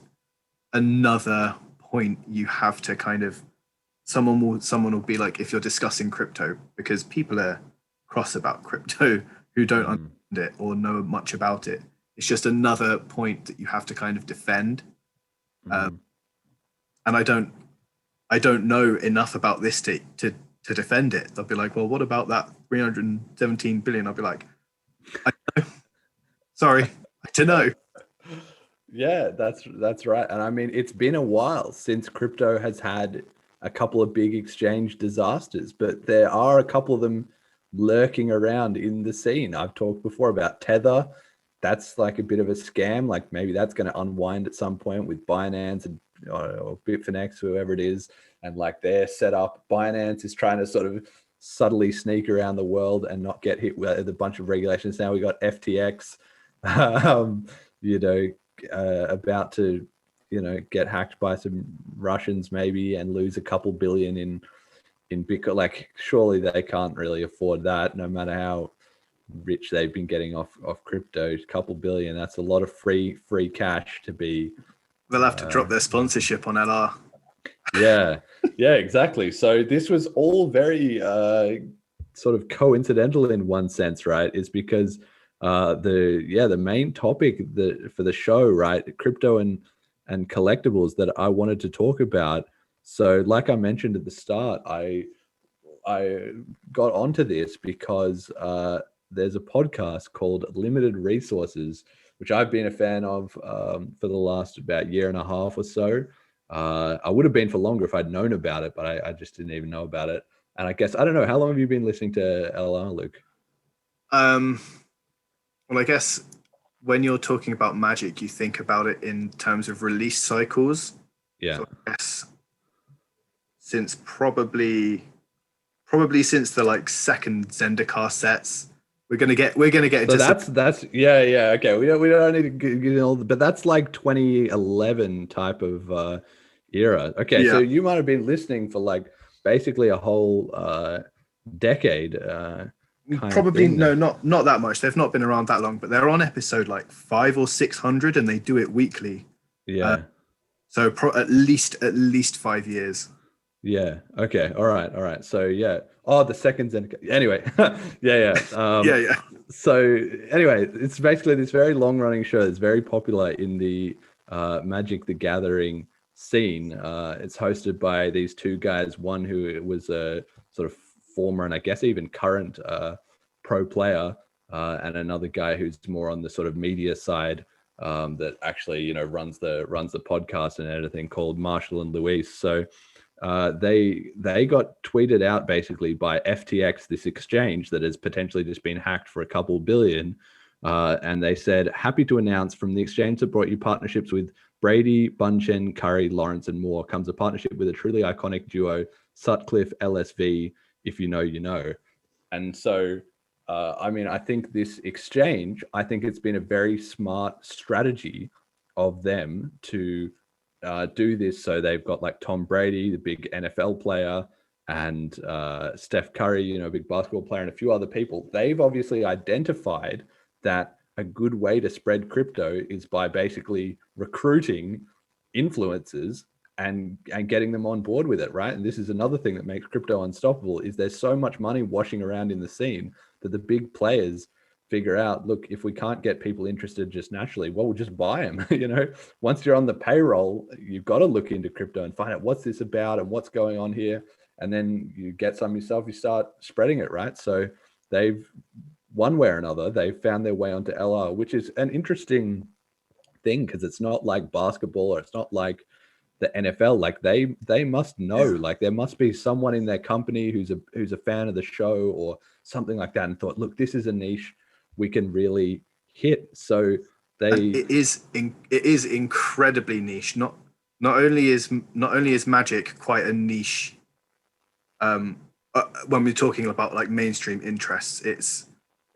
another point you have to kind of, someone will be like, if you're discussing crypto, because people are cross about crypto who don't understand it or know much about it. It's just another point that you have to kind of defend. And I don't know enough about this to defend it. They'll be like, well, what about that 317 billion? I'll be like, I don't know. Sorry, I don't know. Yeah, that's right. And I mean, it's been a while since crypto has had a couple of big exchange disasters, but there are a couple of them lurking around in the scene. I've talked before about Tether. That's like a bit of a scam. Like maybe that's going to unwind at some point with Binance and or Bitfinex, whoever it is. And like they're set up. Binance is trying to sort of subtly sneak around the world and not get hit with a bunch of regulations. Now we got FTX, about to, get hacked by some Russians maybe and lose a couple billion in Bitcoin. Like surely they can't really afford that, no matter how rich they've been getting off crypto. A couple billion, that's a lot of free cash to be. They'll have to drop their sponsorship on LR. Yeah, exactly. So this was all very sort of coincidental in one sense, right? Is because the main topic for the show, right, crypto and collectibles that I wanted to talk about. So like I mentioned at the start, I got onto this because there's a podcast called Limited Resources, which I've been a fan of for the last about year and a half or so. I would have been for longer if I'd known about it, but I just didn't even know about it. And I guess, I don't know, how long have you been listening to LR, Luke? Well, I guess when you're talking about Magic, you think about it in terms of release cycles. Yeah. So I guess since probably since the like second Zendikar sets, we're gonna get into. So that's okay. We don't need to get in all, but that's like 2011 type of era. Okay, Yeah. so you might have been listening for like basically a whole decade. Probably no, not that much. They've not been around that long, but they're on episode like 500 or 600, and they do it weekly. Yeah. So at least 5 years. Yeah. Okay. All right. So yeah. Oh, the second Zendikar. Anyway. Yeah. Yeah. So anyway, it's basically this very long running show. It's very popular in the Magic the Gathering scene. It's hosted by these two guys. One who was a sort of former and I guess even current pro player, and another guy who's more on the sort of media side, that actually runs the podcast and everything, called Marshall and Luis. So they got tweeted out basically by FTX, this exchange that has potentially just been hacked for a couple billion. And they said, happy to announce from the exchange that brought you partnerships with Brady, Bunchen, Curry, Lawrence, and more comes a partnership with a truly iconic duo, Sutcliffe, LSV, if you know, you know. And so, I think this exchange, I think it's been a very smart strategy of them to do this. So they've got like Tom Brady, the big NFL player, and Steph Curry, a big basketball player, and a few other people. They've obviously identified that a good way to spread crypto is by basically recruiting influencers and getting them on board with it, right? And this is another thing that makes crypto unstoppable, is there's so much money washing around in the scene that the big players figure out, look, if we can't get people interested just naturally, well, we'll just buy them. Once you're on the payroll, you've got to look into crypto and find out what's this about and what's going on here. And then you get some yourself, you start spreading it, right? So they've, one way or another, they've found their way onto LR, which is an interesting thing because it's not like basketball or it's not like the NFL. Like they must know, like there must be someone in their company who's a fan of the show or something like that, and thought, look, this is a niche we can really hit. So it is incredibly niche. Not only is Magic quite a niche, when we're talking about like mainstream interests,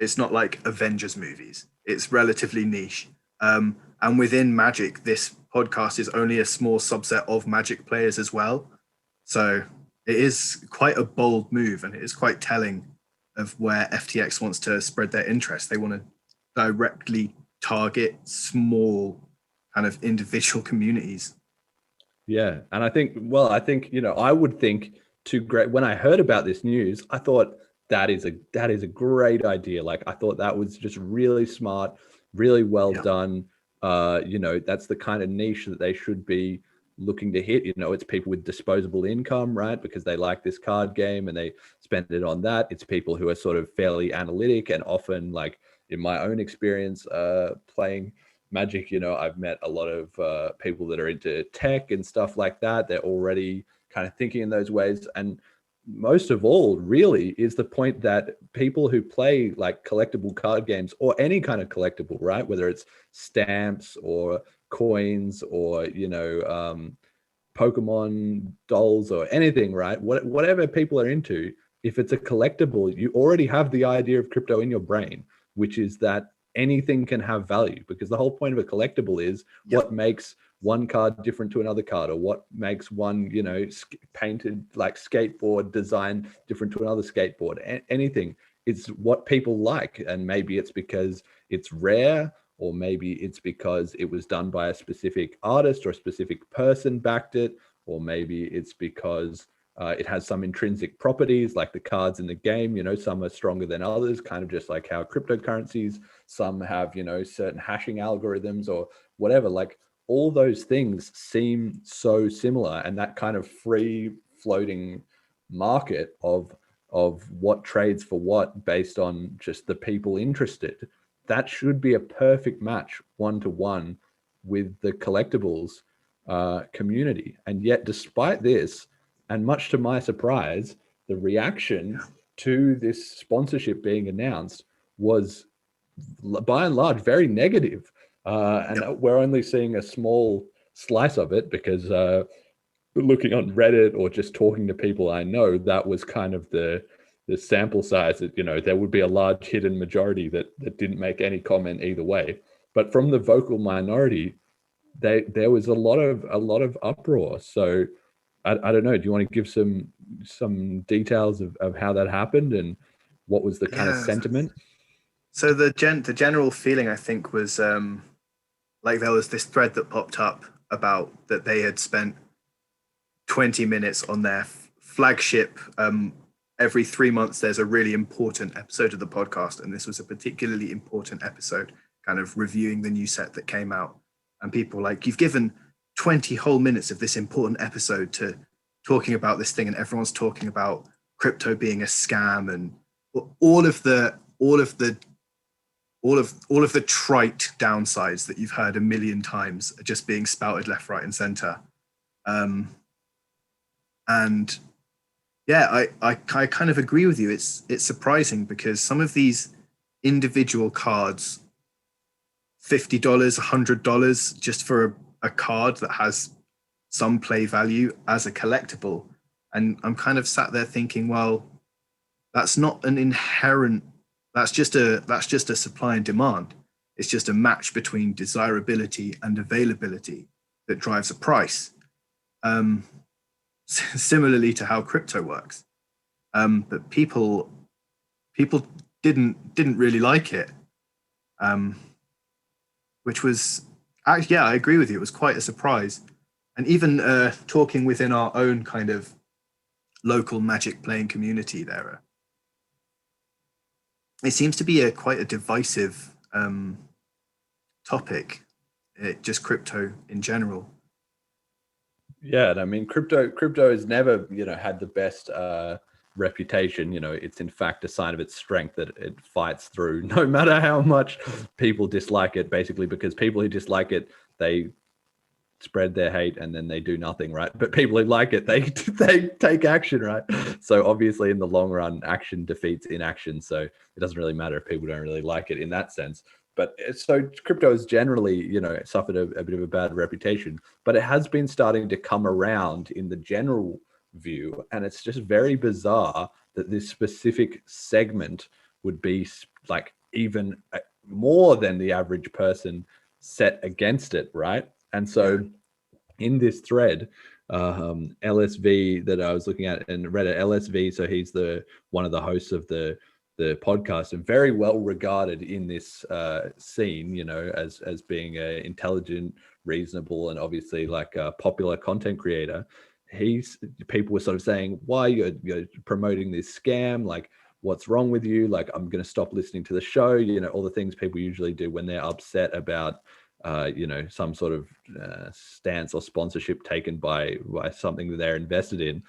It's not like Avengers movies. It's relatively niche. And within Magic, this podcast is only a small subset of Magic players as well. So it is quite a bold move, and it is quite telling of where FTX wants to spread their interest. They want to directly target small kind of individual communities. Yeah, and I think, I would think when I heard about this news, I thought that is a great idea. Like, I thought that was just really smart, really well done. That's the kind of niche that they should be looking to hit. It's people with disposable income, right? Because they like this card game and they spend it on that. It's people who are sort of fairly analytic, and often, like in my own experience playing Magic, I've met a lot of people that are into tech and stuff like that. They're already kind of thinking in those ways. And most of all, really, is the point that people who play like collectible card games, or any kind of collectible, right, whether it's stamps or coins or Pokemon dolls or anything, right, whatever people are into, if it's a collectible, you already have the idea of crypto in your brain, which is that anything can have value, because the whole point of a collectible is what makes one card different to another card, or what makes one, painted like skateboard design different to another skateboard. Anything. It's what people like, and maybe it's because it's rare, or maybe it's because it was done by a specific artist or a specific person backed it, or maybe it's because it has some intrinsic properties, like the cards in the game. Some are stronger than others, kind of just like how cryptocurrencies, some have, certain hashing algorithms or whatever. Like, all those things seem so similar, and that kind of free floating market of what trades for what based on just the people interested, that should be a perfect match one-to-one with the collectibles community. And yet, despite this, and much to my surprise, the reaction to this sponsorship being announced was, by and large, very negative. And we're only seeing a small slice of it, because looking on Reddit or just talking to people I know, that was kind of the sample size. That, there would be a large hidden majority that didn't make any comment either way. But from the vocal minority, there was a lot of uproar. So I don't know. Do you want to give some details of how that happened and what was the kind of sentiment? So the general feeling, I think, was like there was this thread that popped up about that they had spent 20 minutes on their flagship. Every 3 months, there's a really important episode of the podcast, and this was a particularly important episode, kind of reviewing the new set that came out. And people like, you've given 20 whole minutes of this important episode to talking about this thing, and everyone's talking about crypto being a scam and all of the trite downsides that you've heard a million times are just being spouted left, right, and center. And yeah, I kind of agree with you. It's surprising, because some of these individual cards, $50, $100 just for a card that has some play value as a collectible. And I'm kind of sat there thinking, well, that's not an inherent, that's just a supply and demand. It's just a match between desirability and availability that drives a price. Similarly to how crypto works. But people didn't really like it. Which was, I agree with you. It was quite a surprise. And even talking within our own kind of local Magic playing community there, it seems to be quite a divisive topic, just crypto in general. Yeah, and I mean, crypto has never, had the best reputation. It's in fact a sign of its strength that it fights through no matter how much people dislike it, basically, because people who dislike it, they spread their hate and then they do nothing, right? But people who like it, they take action, right? So obviously in the long run, action defeats inaction. So it doesn't really matter if people don't really like it in that sense. But so crypto has generally, suffered a bit of a bad reputation, but it has been starting to come around in the general view. And it's just very bizarre that this specific segment would be like even more than the average person set against it, right? And so in this thread, LSV that I was looking at and Reddit, LSV, so he's one of the hosts of the podcast and very well regarded in this scene, you know, as being a intelligent, reasonable, and obviously like a popular content creator. People were sort of saying, why you're promoting this scam, like what's wrong with you, like I'm going to stop listening to the show, you know, all the things people usually do when they're upset about you know, some sort of stance or sponsorship taken by something that they're invested in.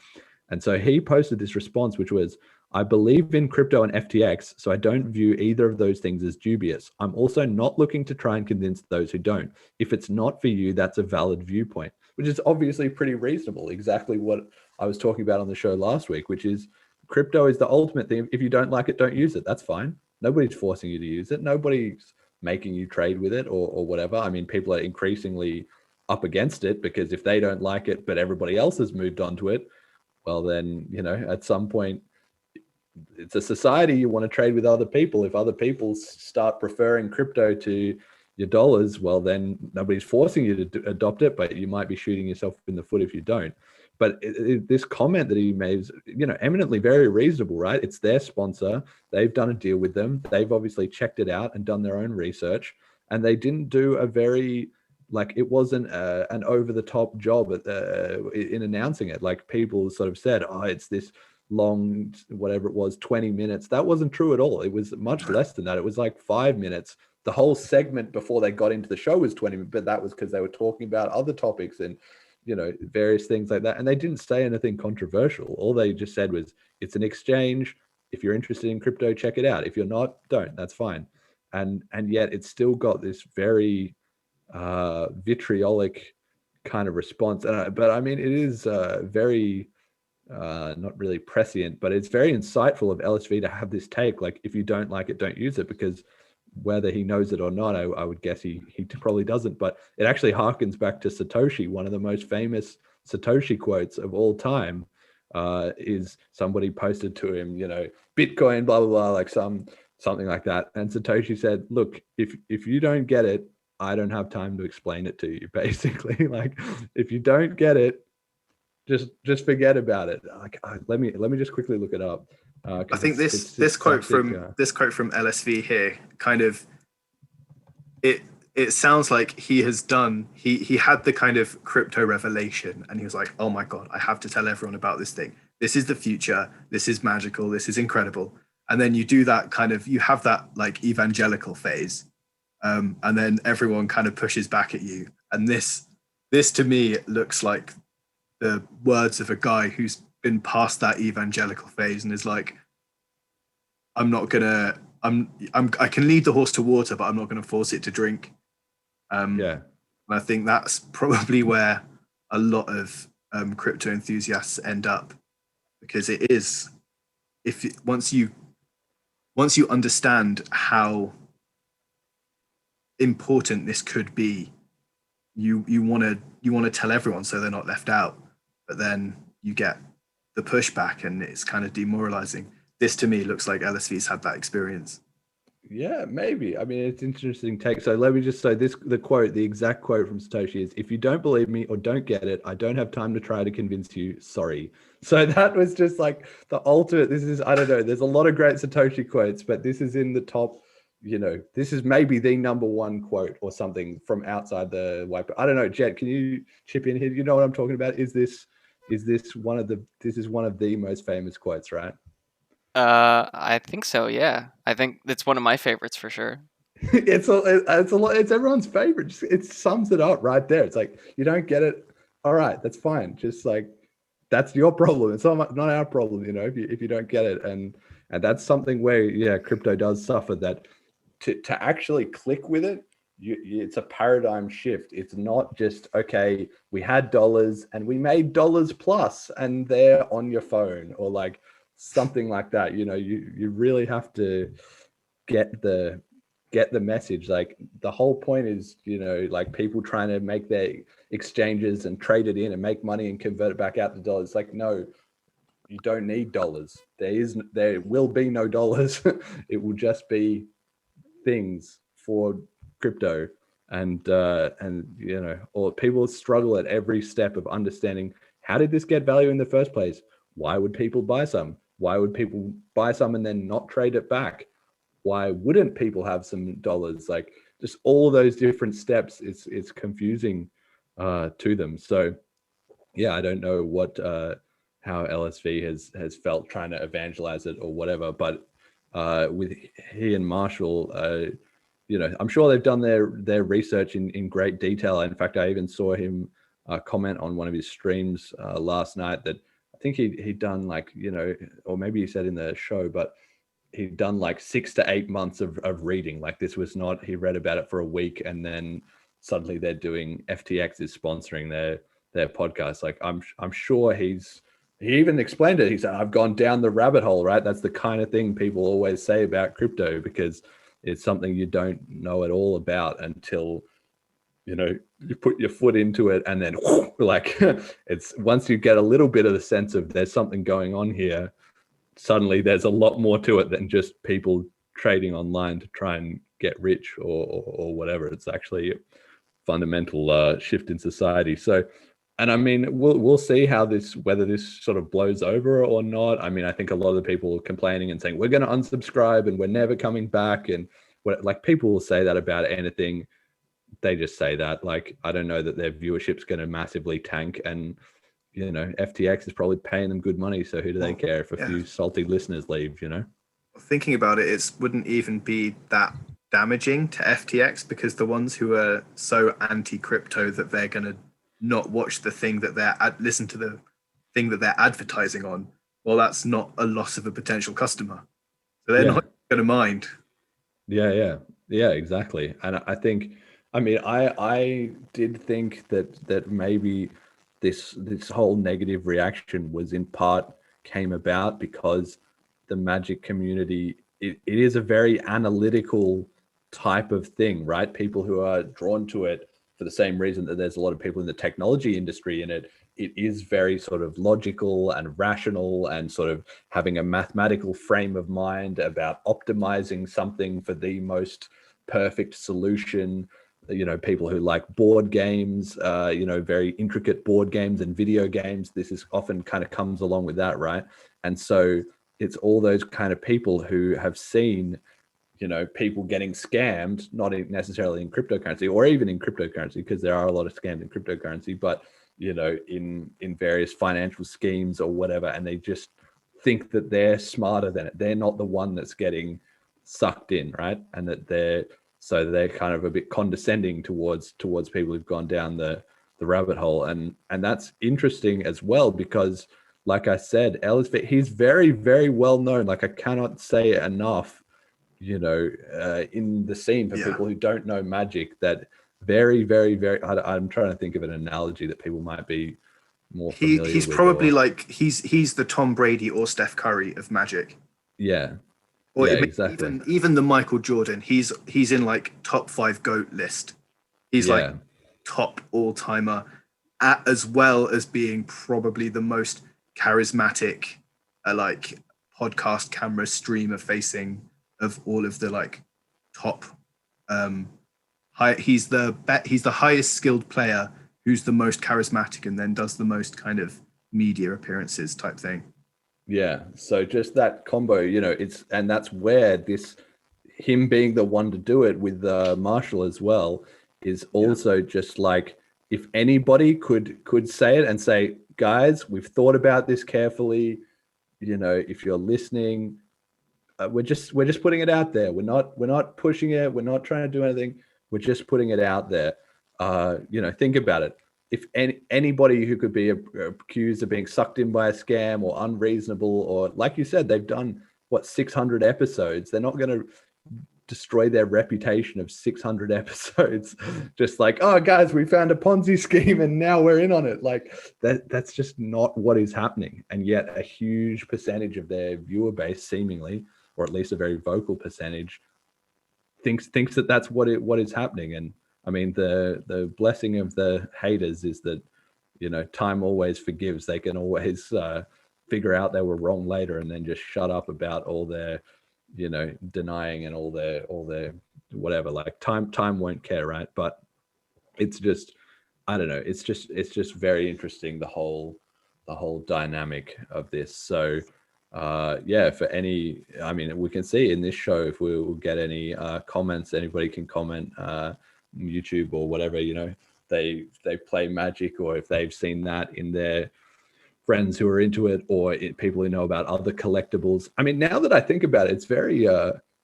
And so he posted this response, which was, I believe in crypto and FTX, so I don't view either of those things as dubious. I'm also not looking to try and convince those who don't. If it's not for you, that's a valid viewpoint, which is obviously pretty reasonable. Exactly what I was talking about on the show last week, which is crypto is the ultimate thing. If you don't like it, don't use it. That's fine. Nobody's forcing you to use it. Nobody's making you trade with it or whatever. I mean, people are increasingly up against it because if they don't like it, but everybody else has moved on to it, well, then, you know, at some point, it's a society. You want to trade with other people. If other people start preferring crypto to your dollars, well, then nobody's forcing you to adopt it, but you might be shooting yourself in the foot if you don't. But this comment that he made is, you know, eminently very reasonable, right? It's their sponsor. They've done a deal with them. They've obviously checked it out and done their own research. And they didn't do a very, like, it wasn't an over-the-top job in announcing it. Like, people sort of said, oh, it's this long, whatever it was, 20 minutes. That wasn't true at all. It was much less than that. It was like 5 minutes. The whole segment before they got into the show was 20 minutes, but that was because they were talking about other topics and, you know, various things like that. And they didn't say anything controversial. All they just said was, it's an exchange. If you're interested in crypto, check it out. If you're not, don't. That's fine. And yet it's still got this very vitriolic kind of response. But I mean, it is very not really prescient, but it's very insightful of LSV to have this take. Like, if you don't like it, don't use it, because whether he knows it or not, I would guess he probably doesn't. But it actually harkens back to Satoshi. One of the most famous Satoshi quotes of all time is somebody posted to him, you know, Bitcoin, blah, blah, blah, like something like that. And Satoshi said, look, if you don't get it, I don't have time to explain it to you, basically. Like, if you don't get it, just forget about it. Like, let me just quickly look it up. I think this quote from LSV here kind of it sounds like he had the kind of crypto revelation, and he was like, oh my god, I have to tell everyone about this thing. This is the future. This is magical. This is incredible. And then you do that kind of, you have that like evangelical phase, and then everyone kind of pushes back at you. And this to me looks like the words of a guy who's been past that evangelical phase and is like, I can lead the horse to water, but I'm not going to force it to drink. And I think that's probably where a lot of crypto enthusiasts end up, because it is, once you understand how important this could be, you want to tell everyone so they're not left out. But then you get the pushback and it's kind of demoralizing. This to me looks like LSV's had that experience. Yeah, maybe. I mean, it's an interesting take. So let me just say this, the exact quote from Satoshi is, if you don't believe me or don't get it, I don't have time to try to convince you. Sorry. So that was just like the ultimate. This is, I don't know, there's a lot of great Satoshi quotes, but this is in the top, you know, this is maybe the number one quote or something from outside the white. I don't know, Jet, can you chip in here? You know what I'm talking about? Is this one of the most famous quotes, right? I think so. Yeah, I think it's one of my favorites for sure. It's everyone's favorite. It sums it up right there. It's like, you don't get it. All right, that's fine. Just like, that's your problem. It's not our problem, you know, if you don't get it. And that's something where, crypto does suffer that to actually click with it. It's a paradigm shift. It's not just, okay, we had dollars and we made dollars plus and they're on your phone or like something like that. You know, you really have to get the message. Like, the whole point is, you know, like people trying to make their exchanges and trade it in and make money and convert it back out to dollars. Like, no, you don't need dollars. There will be no dollars. It will just be things for crypto, and or people struggle at every step of understanding, how did this get value in the first place? Why would people buy some? Why would people buy some and then not trade it back? Why wouldn't people have some dollars? Like, just all those different steps, it's confusing to them. So yeah, I don't know what how LSV has felt trying to evangelize it or whatever, but with he and Marshall, I'm sure they've done their research in great detail. In fact, I even saw him comment on one of his streams last night that I think he'd done, like, or maybe he said in the show, but he'd done like 6 to 8 months of reading. Like, this was not, he read about it for a week and then suddenly they're doing, FTX is sponsoring their podcast. Like, I'm sure he even explained it. He said, I've gone down the rabbit hole, right? That's the kind of thing people always say about crypto, because it's something you don't know at all about until, you put your foot into it, and then like, it's, once you get a little bit of the sense of there's something going on here, suddenly there's a lot more to it than just people trading online to try and get rich or whatever. It's actually a fundamental shift in society. So, and I mean, we'll see how whether this sort of blows over or not. I mean, I think a lot of the people are complaining and saying, we're going to unsubscribe and we're never coming back. And like, people will say that about anything. They just say that. Like, I don't know that their viewership's going to massively tank, and FTX is probably paying them good money. So who do they care if a few salty listeners leave, Thinking about it, it wouldn't even be that damaging to FTX, because the ones who are so anti-crypto that they're going to not watch the thing that listen to the thing that they're advertising on, well, that's not a loss of a potential customer. So they're not going to mind. Yeah, exactly. And I think, I mean, I did think that maybe this whole negative reaction was in part came about because the Magic community, it is a very analytical type of thing, right? People who are drawn to it for the same reason that there's a lot of people in the technology industry in it. It is very sort of logical and rational, and sort of having a mathematical frame of mind about optimizing something for the most perfect solution. People who like board games, very intricate board games and video games, this is often kind of comes along with that, right? And so it's all those kind of people who have seen people getting scammed, not necessarily in cryptocurrency or even in cryptocurrency, because there are a lot of scams in cryptocurrency, but in various financial schemes or whatever, and they just think that they're smarter than it. They're not the one that's getting sucked in, right? And that they're kind of a bit condescending towards people who've gone down the rabbit hole, and that's interesting as well, because like I said, he's very, very well known. Like, I cannot say it enough, in the scene for people who don't know Magic, that very, very, very, I'm trying to think of an analogy that people might be more familiar with. He's probably like, he's the Tom Brady or Steph Curry of Magic. Yeah. Or exactly. Even the Michael Jordan, he's in like top 5 GOAT list. He's like top all-timer, as well as being probably the most charismatic, like podcast camera streamer facing of all of the like top. He's the highest skilled player who's the most charismatic and then does the most kind of media appearances type thing. Yeah. So just that combo, and that's where him being the one to do it with Marshall as well is also just like, if anybody could say it and say, guys, we've thought about this carefully, if you're listening, we're just putting it out there. We're not pushing it. We're not trying to do anything. We're just putting it out there. Think about it. If anybody who could be accused of being sucked in by a scam or unreasonable, or like you said, they've done 600 episodes. They're not going to destroy their reputation of 600 episodes just like, oh guys, we found a Ponzi scheme and now we're in on it. Like, that's just not what is happening. And yet a huge percentage of their viewer base, seemingly, or at least a very vocal percentage, thinks that that's what is happening. And I mean, the blessing of the haters is that time always forgives. They can always figure out they were wrong later and then just shut up about all their, denying and all their whatever. Like time won't care, right? But it's just, I don't know, it's just very interesting, the whole dynamic of this. So for any, I mean, we can see in this show if we will get any comments, anybody can comment, YouTube or whatever, they play Magic, or if they've seen that in their friends who are into it, or people who know about other collectibles. I mean, now that I think about it, it's very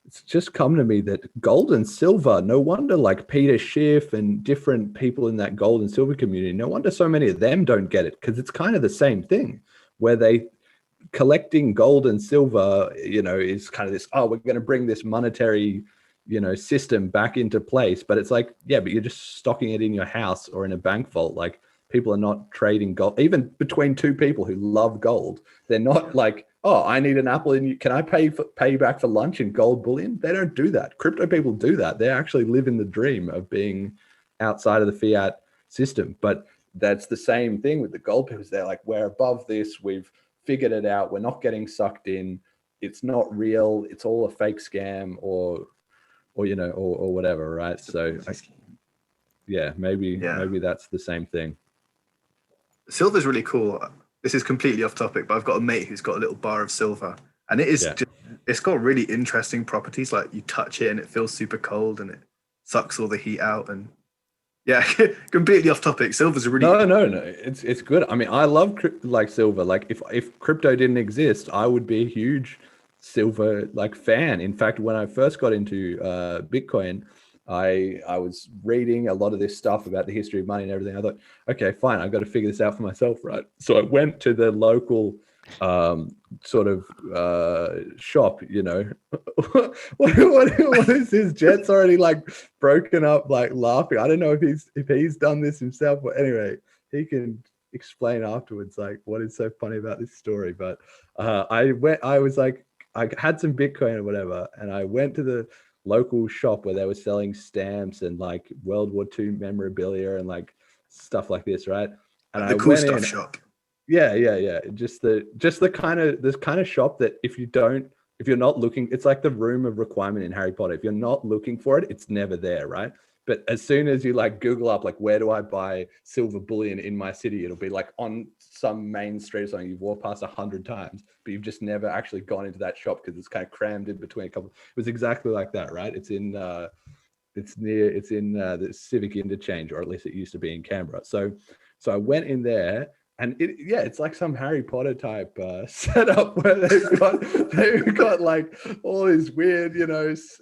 it's just come to me that gold and silver, no wonder like Peter Schiff and different people in that gold and silver community, no wonder so many of them don't get it, because it's kind of the same thing where they collecting gold and silver, is kind of this, oh, we're going to bring this monetary, system back into place. But it's like, yeah, but you're just stocking it in your house or in a bank vault. Like, people are not trading gold, even between two people who love gold. They're not like, oh, I need an apple and can I pay you back for lunch in gold bullion? They don't do that. Crypto people do that. They actually live in the dream of being outside of the fiat system. But that's the same thing with the gold people. They're like, we're above this. We've figured it out. We're not getting sucked in. It's not real. It's all a fake scam or whatever, right? So maybe that's the same thing. Silver's really cool. This is completely off topic, but I've got a mate who's got a little bar of silver, and it is it's got really interesting properties. Like, you touch it and it feels super cold and it sucks all the heat out. And completely off topic. Silver's a really no. It's good. I mean, I love like silver. Like, if crypto didn't exist, I would be a huge silver like fan. In fact, when I first got into Bitcoin, I was reading a lot of this stuff about the history of money and everything. I thought, okay, fine, I've got to figure this out for myself, right? So I went to the local sort of shop, what is this? Jet's already like broken up, like laughing. I don't know if he's done this himself, but anyway, he can explain afterwards like what is so funny about this story. But I was like, I had some Bitcoin or whatever, and I went to the local shop where they were selling stamps and like World War II memorabilia and like stuff like this, right? And the cool stuff shop. Yeah. Just the kind of shop that if you're not looking, it's like the room of requirement in Harry Potter. If you're not looking for it, it's never there, right? But as soon as you like Google up, like, where do I buy silver bullion in my city? It'll be like on some main street or something you've walked past 100 times, but you've just never actually gone into that shop because it's kind of crammed in between a couple. It was exactly like that, right? It's in the Civic Interchange, or at least it used to be in Canberra. So I went in there, and it's like some Harry Potter type setup where they've got like all this weird,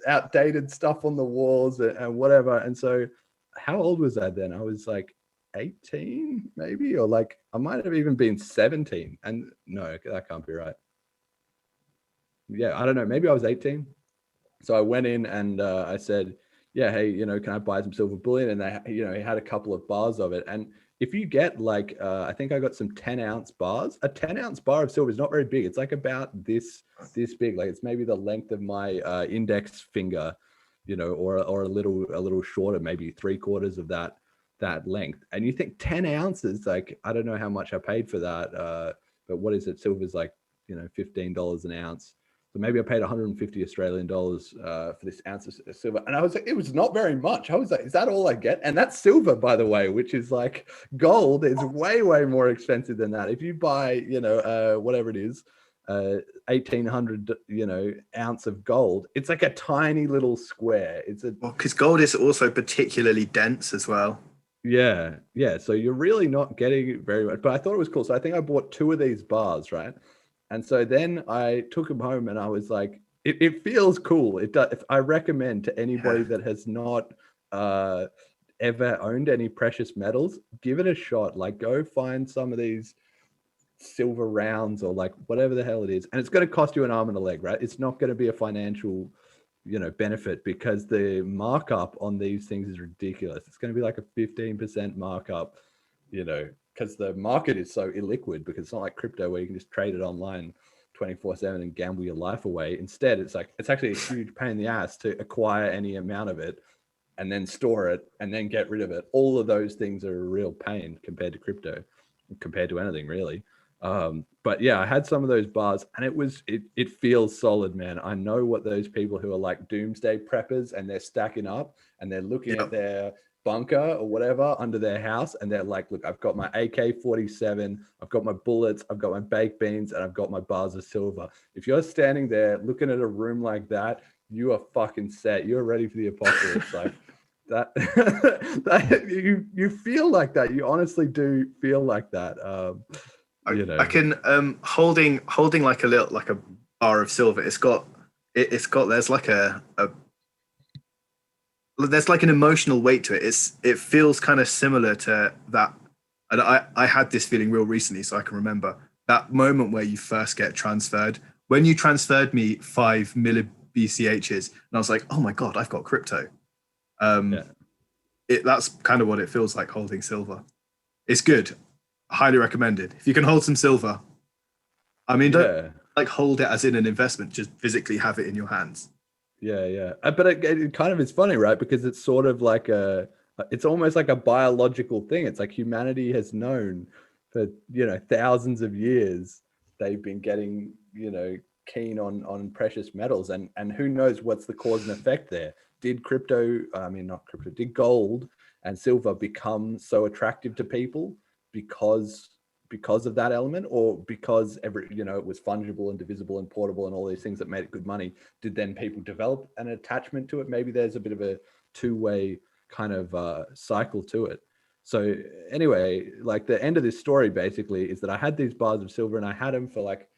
outdated stuff on the walls and whatever. And so, how old was I then? I was like 18 maybe, or like I might have even been 17. And no, that can't be right. Yeah, I don't know. Maybe I was 18. So I went in and I said, yeah, hey, can I buy some silver bullion? And they, he had a couple of bars of it. And if you get like, I think I got some 10-ounce bars. A 10-ounce bar of silver is not very big. It's like about this big. Like, it's maybe the length of my index finger, or a little shorter, maybe 3/4 of that length. And you think 10 ounces, like, I don't know how much I paid for that, but what is it? Silver's like, $15 an ounce. So maybe I paid 150 Australian dollars for this ounce of silver. And I was like, it was not very much. I was like, is that all I get? And that's silver, by the way, which is like gold is way, way more expensive than that. If you buy, whatever it is, 1,800, ounce of gold, it's like a tiny little square. Because gold is also particularly dense as well. Yeah. So you're really not getting very much. But I thought it was cool. So I think I bought 2 of these bars, right? And so then I took them home and I was like, it feels cool. It does. I recommend to anybody that has not ever owned any precious metals, give it a shot. Like, go find some of these silver rounds or like whatever the hell it is. And it's going to cost you an arm and a leg, right? It's not going to be a financial, benefit, because the markup on these things is ridiculous. It's going to be like a 15% markup, because the market is so illiquid, because it's not like crypto where you can just trade it online 24/7 and gamble your life away. Instead, it's actually a huge pain in the ass to acquire any amount of it and then store it and then get rid of it. All of those things are a real pain compared to crypto, compared to anything really. But yeah, I had some of those bars, and it feels solid, man. I know what those people who are like doomsday preppers and they're stacking up and they're looking at their bunker or whatever under their house, and they're like, look, I've got my AK-47, I've got my bullets, I've got my baked beans, and I've got my bars of silver. If you're standing there looking at a room like that, you are fucking set. You're ready for the apocalypse. Like that you feel like that. You honestly do feel like that. I can holding like a bar of silver. It's got there's like there's like an emotional weight to it. It feels kind of similar to that. And I had this feeling real recently, so I can remember that moment where you first get transferred. When you transferred me 5 milli BCHs, and I was like, oh my God, I've got crypto. That's kind of what it feels like holding silver. It's good. Highly recommended. If you can hold some silver, I mean, don't like hold it as in an investment, just physically have it in your hands. Yeah. But it kind of is funny, right? Because it's sort of like it's almost like a biological thing. It's like humanity has known for, thousands of years, they've been getting, keen on precious metals, and who knows what's the cause and effect there. Did gold and silver become so attractive to people because of that element, or because it was fungible and divisible and portable and all these things that made it good money? Did then people develop an attachment to it? Maybe there's a bit of a two-way kind of cycle to it. So anyway, like the end of this story basically is that I had these bars of silver, and I had them for like,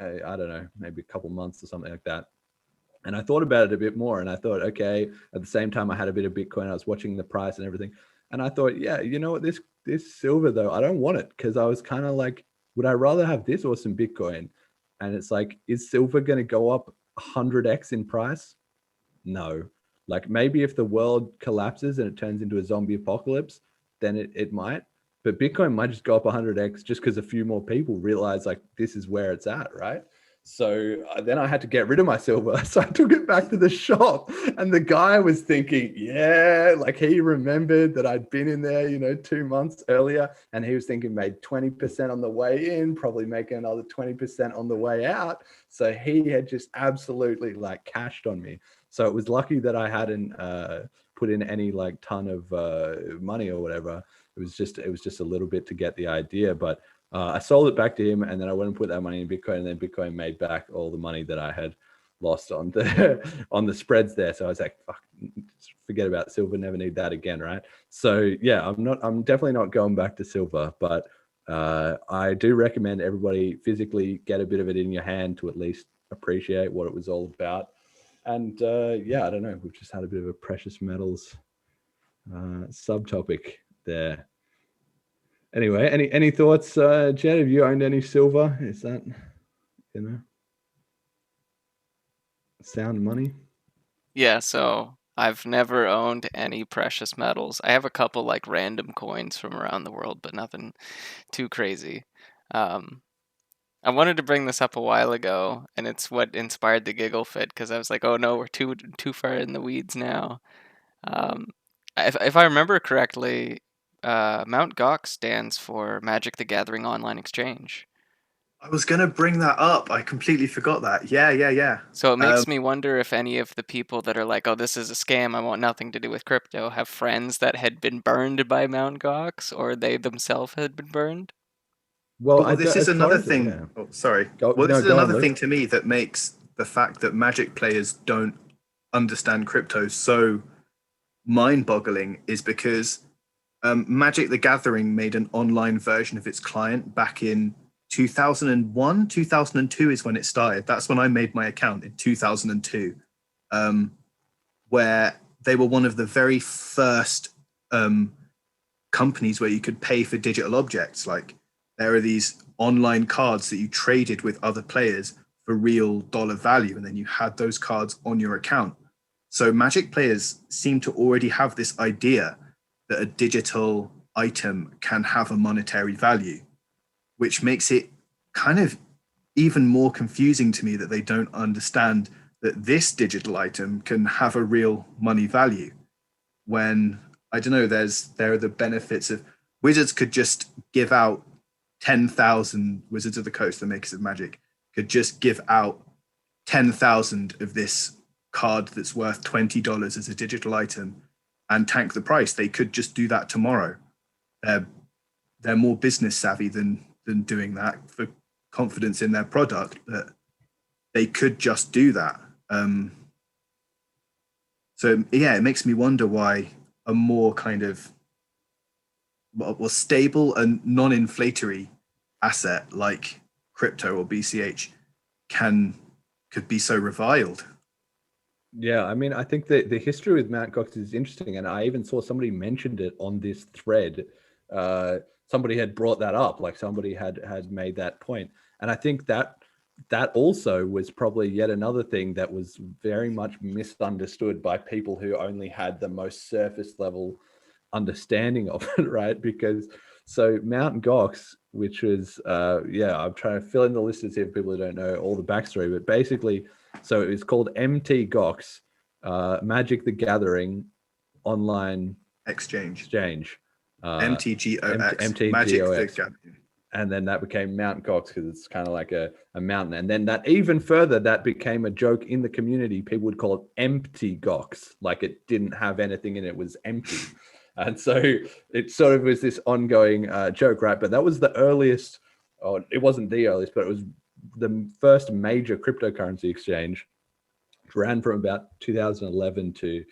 I don't know, maybe a couple months or something like that. And I thought about it a bit more, and I thought, okay, at the same time I had a bit of Bitcoin, I was watching the price and everything. And I thought, yeah, you know what, this silver though, I don't want it, because I was kind of like, would I rather have this or some Bitcoin? And it's like, is silver going to go up 100x in price? No. Like maybe if the world collapses and it turns into a zombie apocalypse, then it might. But Bitcoin might just go up 100x just because a few more people realize like this is where it's at, right? So then I had to get rid of my silver. So I took it back to the shop, and the guy was thinking, yeah, like he remembered that I'd been in there, 2 months earlier, and he was thinking made 20% on the way in, probably making another 20% on the way out. So he had just absolutely like cashed on me. So it was lucky that I hadn't put in any like ton of money or whatever. It was just a little bit to get the idea, but I sold it back to him, and then I went and put that money in Bitcoin, and then Bitcoin made back all the money that I had lost on the spreads there. So I was like, fuck, forget about silver, never need that again, right? So yeah, I'm definitely not going back to silver, but I do recommend everybody physically get a bit of it in your hand to at least appreciate what it was all about. And yeah, I don't know, we've just had a bit of a precious metals subtopic there. Anyway, any thoughts, Jed? Have you owned any silver? Is that, sound money? Yeah, so I've never owned any precious metals. I have a couple like random coins from around the world, but nothing too crazy. I wanted to bring this up a while ago, and it's what inspired the giggle fit, because I was like, oh no, we're too far in the weeds now. If I remember correctly, MtGox stands for Magic the Gathering Online Exchange. I was going to bring that up. I completely forgot that. Yeah. So it makes me wonder if any of the people that are like, oh, this is a scam, I want nothing to do with crypto, have friends that had been burned by MtGox, or they themselves had been burned. Well, this is another thing. Yeah. Oh, sorry. This is another thing to me that makes the fact that Magic players don't understand crypto so mind-boggling is because Magic the Gathering made an online version of its client back in 2001, 2002 is when it started. That's when I made my account in 2002, where they were one of the very first companies where you could pay for digital objects. Like there are these online cards that you traded with other players for real dollar value, and then you had those cards on your account. So Magic players seem to already have this idea that a digital item can have a monetary value, which makes it kind of even more confusing to me that they don't understand that this digital item can have a real money value. When, I don't know, there are the benefits of Wizards could just give out 10,000 Wizards of the Coast, the makers of Magic, could just give out 10,000 of this card that's worth $20 as a digital item and tank the price. They could just do that tomorrow. They're more business savvy than doing that for confidence in their product, but they could just do that. So yeah, it makes me wonder why a more kind of stable and non-inflatory asset like crypto or BCH could be so reviled. Yeah, I mean, I think that the history with MtGox is interesting, and I even saw somebody mentioned it on this thread. Somebody had brought that up, like somebody had made that point, and I think that also was probably yet another thing that was very much misunderstood by people who only had the most surface level understanding of it, right? Because so MtGox, which was I'm trying to fill in the listeners here for people who don't know all the backstory, but basically, so it was called MtGox, Magic the Gathering Online Exchange. MTGOX. Magic the Gathering. And then that became MtGox because it's kind of like a mountain. And then that even further, that became a joke in the community. People would call it Empty Gox, like it didn't have anything in it, was empty. And so it sort of was this ongoing joke, right? But that was the earliest, or it wasn't the earliest, but it was the first major cryptocurrency exchange. It ran from about 2011 to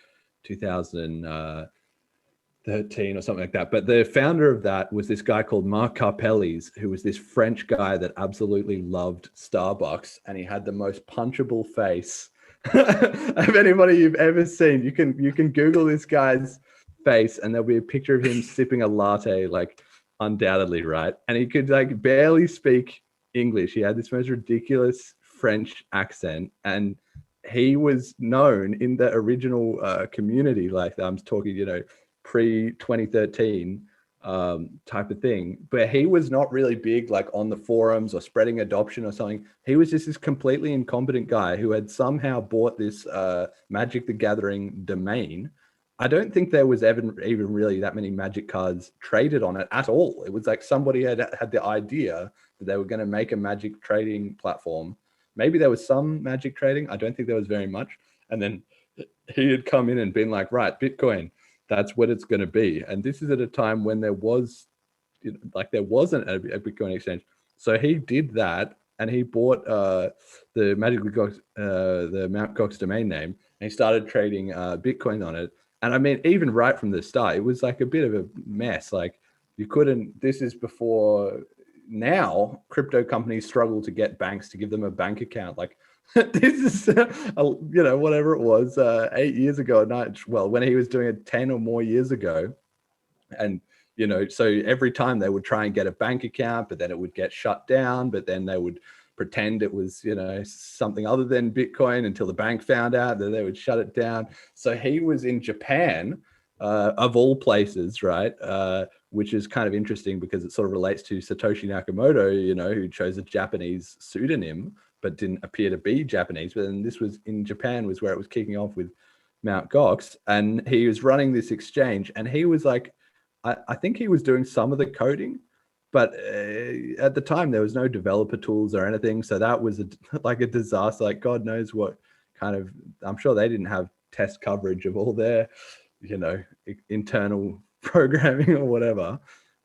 2013 or something like that. But the founder of that was this guy called Marc, who was this French guy that absolutely loved Starbucks, and he had the most punchable face of anybody you've ever seen. You can Google this guy's face and there'll be a picture of him sipping a latte, like undoubtedly, right? And he could like barely speak English. He had this most ridiculous French accent, and he was known in the original community, like I'm talking, pre-2013 type of thing. But he was not really big like on the forums or spreading adoption or something. He was just this completely incompetent guy who had somehow bought this Magic the Gathering domain. I don't think there was even really that many Magic cards traded on it at all. It was like somebody had the idea that they were going to make a Magic trading platform. Maybe there was some Magic trading. I don't think there was very much. And then he had come in and been like, right, Bitcoin, that's what it's going to be. And this is at a time when there wasn't a Bitcoin exchange. So he did that, and he bought the MtGox domain name, and he started trading Bitcoin on it. And I mean, even right from the start, it was like a bit of a mess. Like you couldn't, this is before now crypto companies struggle to get banks to give them a bank account. Like this is, whatever it was, 8 years ago, when he was doing it 10 or more years ago. And, so every time they would try and get a bank account, but then it would get shut down, but then they would pretend it was, something other than Bitcoin until the bank found out, that they would shut it down. So he was in Japan, of all places, right? Which is kind of interesting because it sort of relates to Satoshi Nakamoto, who chose a Japanese pseudonym, but didn't appear to be Japanese. But then this was in Japan, was where it was kicking off with MtGox. And he was running this exchange, and he was like, I think he was doing some of the coding, but at the time there was no developer tools or anything. So that was like a disaster. Like God knows what kind of, I'm sure they didn't have test coverage of all their, internal programming or whatever.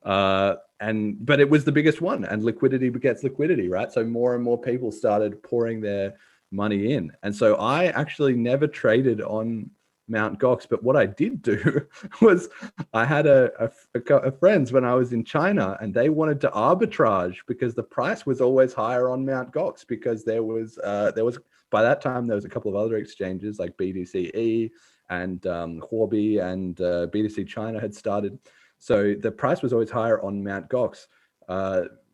But it was the biggest one, and liquidity begets liquidity, right? So more and more people started pouring their money in. And so I actually never traded on MtGox, but what I did do was I had a friends when I was in China, and they wanted to arbitrage because the price was always higher on MtGox, because there was by that time there was a couple of other exchanges like BTCE and Huobi, and BTC China had started. So the price was always higher on MtGox,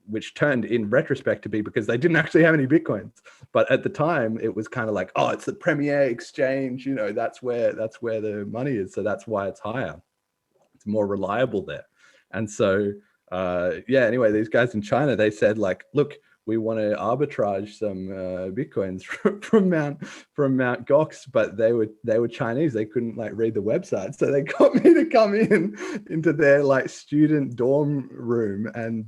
which turned in retrospect to be because they didn't actually have any Bitcoins. But at the time, it was kind of like, oh, it's the premier exchange. That's where the money is. So that's why it's higher. It's more reliable there. And so, anyway, these guys in China, they said like, look, we want to arbitrage some Bitcoins from MtGox, but they were Chinese. They couldn't like read the website. So they got me to come into their like student dorm room and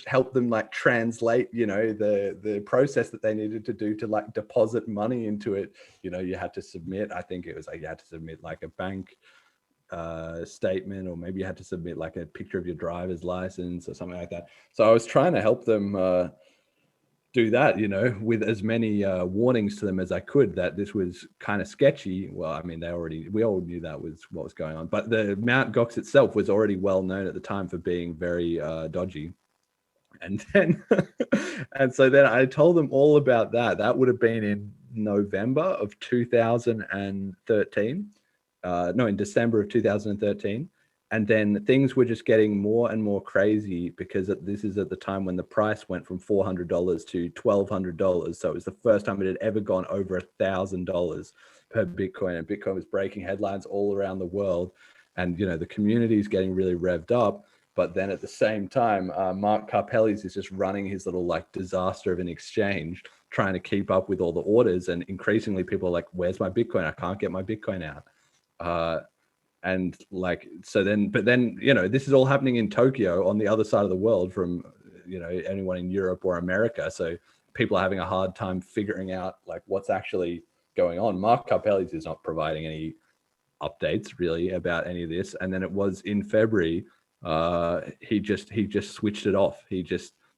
help them like translate, you know, the process that they needed to do to like deposit money into it. You know, you had to submit, I think it was like you had to submit like a bank statement, or maybe you had to submit like a picture of your driver's license or something like that. So I was trying to help them do that, you know, with as many warnings to them as I could that this was kind of sketchy. Well, I mean, we all knew that was what was going on, but the MtGox itself was already well known at the time for being very dodgy. And then, and so then I told them all about that. That would have been in November of 2013. No, in December of 2013. And then things were just getting more and more crazy because this is at the time when the price went from $400 to $1,200. So it was the first time it had ever gone over $1,000 per Bitcoin. And Bitcoin was breaking headlines all around the world. And, you know, the community is getting really revved up. But then at the same time, Marc Carpellis is just running his little like disaster of an exchange, trying to keep up with all the orders. And increasingly people are like, where's my Bitcoin? I can't get my Bitcoin out. And like, so then, but then, you know, this is all happening in Tokyo on the other side of the world from, you know, anyone in Europe or America. So people are having a hard time figuring out like what's actually going on. Marc Carpellis is not providing any updates really about any of this. And then it was in February, he just switched it off.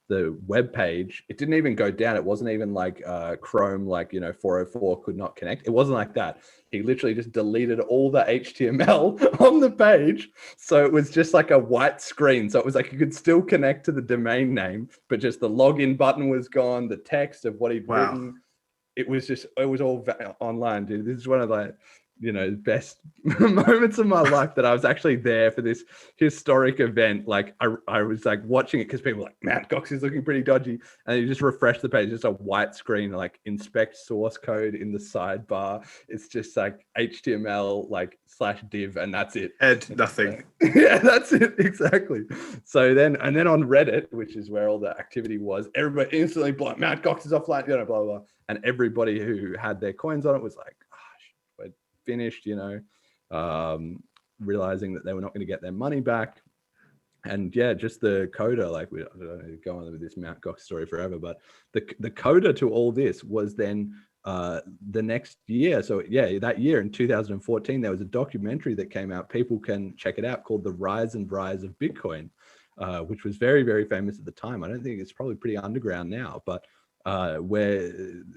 The web page, it didn't even go down. It wasn't even like Chrome, like, you know, 404 could not connect. It wasn't like that. He literally just deleted all the HTML on the page. So it was just like a white screen. So it was like you could still connect to the domain name, but just the login button was gone. The text of what he'd written, it was all online, dude. This is one of the, you know, best moments of my life that I was actually there for this historic event. Like I was like watching it because people were like, MtGox is looking pretty dodgy, and you just refresh the page, just a white screen, like inspect source code in the sidebar. It's just like HTML like /div, and that's it. Nothing. Yeah, that's it, exactly. So then on Reddit, which is where all the activity was, everybody instantly blocked, MtGox is offline, you know, blah blah blah. And everybody who had their coins on it was like, finished, you know, realizing that they were not going to get their money back. And yeah, just the coda, like I don't know, go on with this MtGox story forever, but the coda to all this was then the next year. So yeah, that year in 2014, there was a documentary that came out. People can check it out, called The Rise and Rise of Bitcoin, which was very, very famous at the time. I don't think it's probably pretty underground now, but where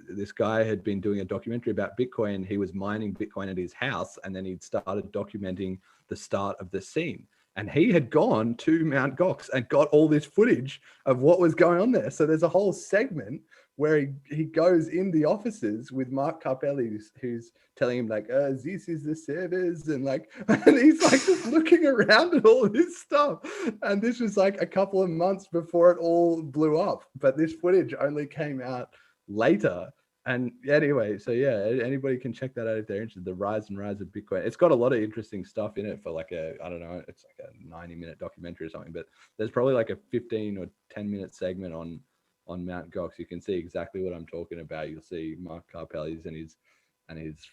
this guy had been doing a documentary about Bitcoin. He was mining Bitcoin at his house, and then he'd started documenting the start of the scene. And he had gone to MtGox and got all this footage of what was going on there. So there's a whole segment where he goes in the offices with Marc Carpellis, who's telling him like, this is the servers, and like, and he's like just looking around at all this stuff. And this was like a couple of months before it all blew up, but this footage only came out later. And anyway, so yeah, anybody can check that out if they're interested. The Rise and Rise of Bitcoin. It's got a lot of interesting stuff in it for like I don't know, it's like a 90-minute documentary or something, but there's probably like a 15 or 10-minute segment on MtGox. You can see exactly what I'm talking about. You'll see Marc Carpellis and his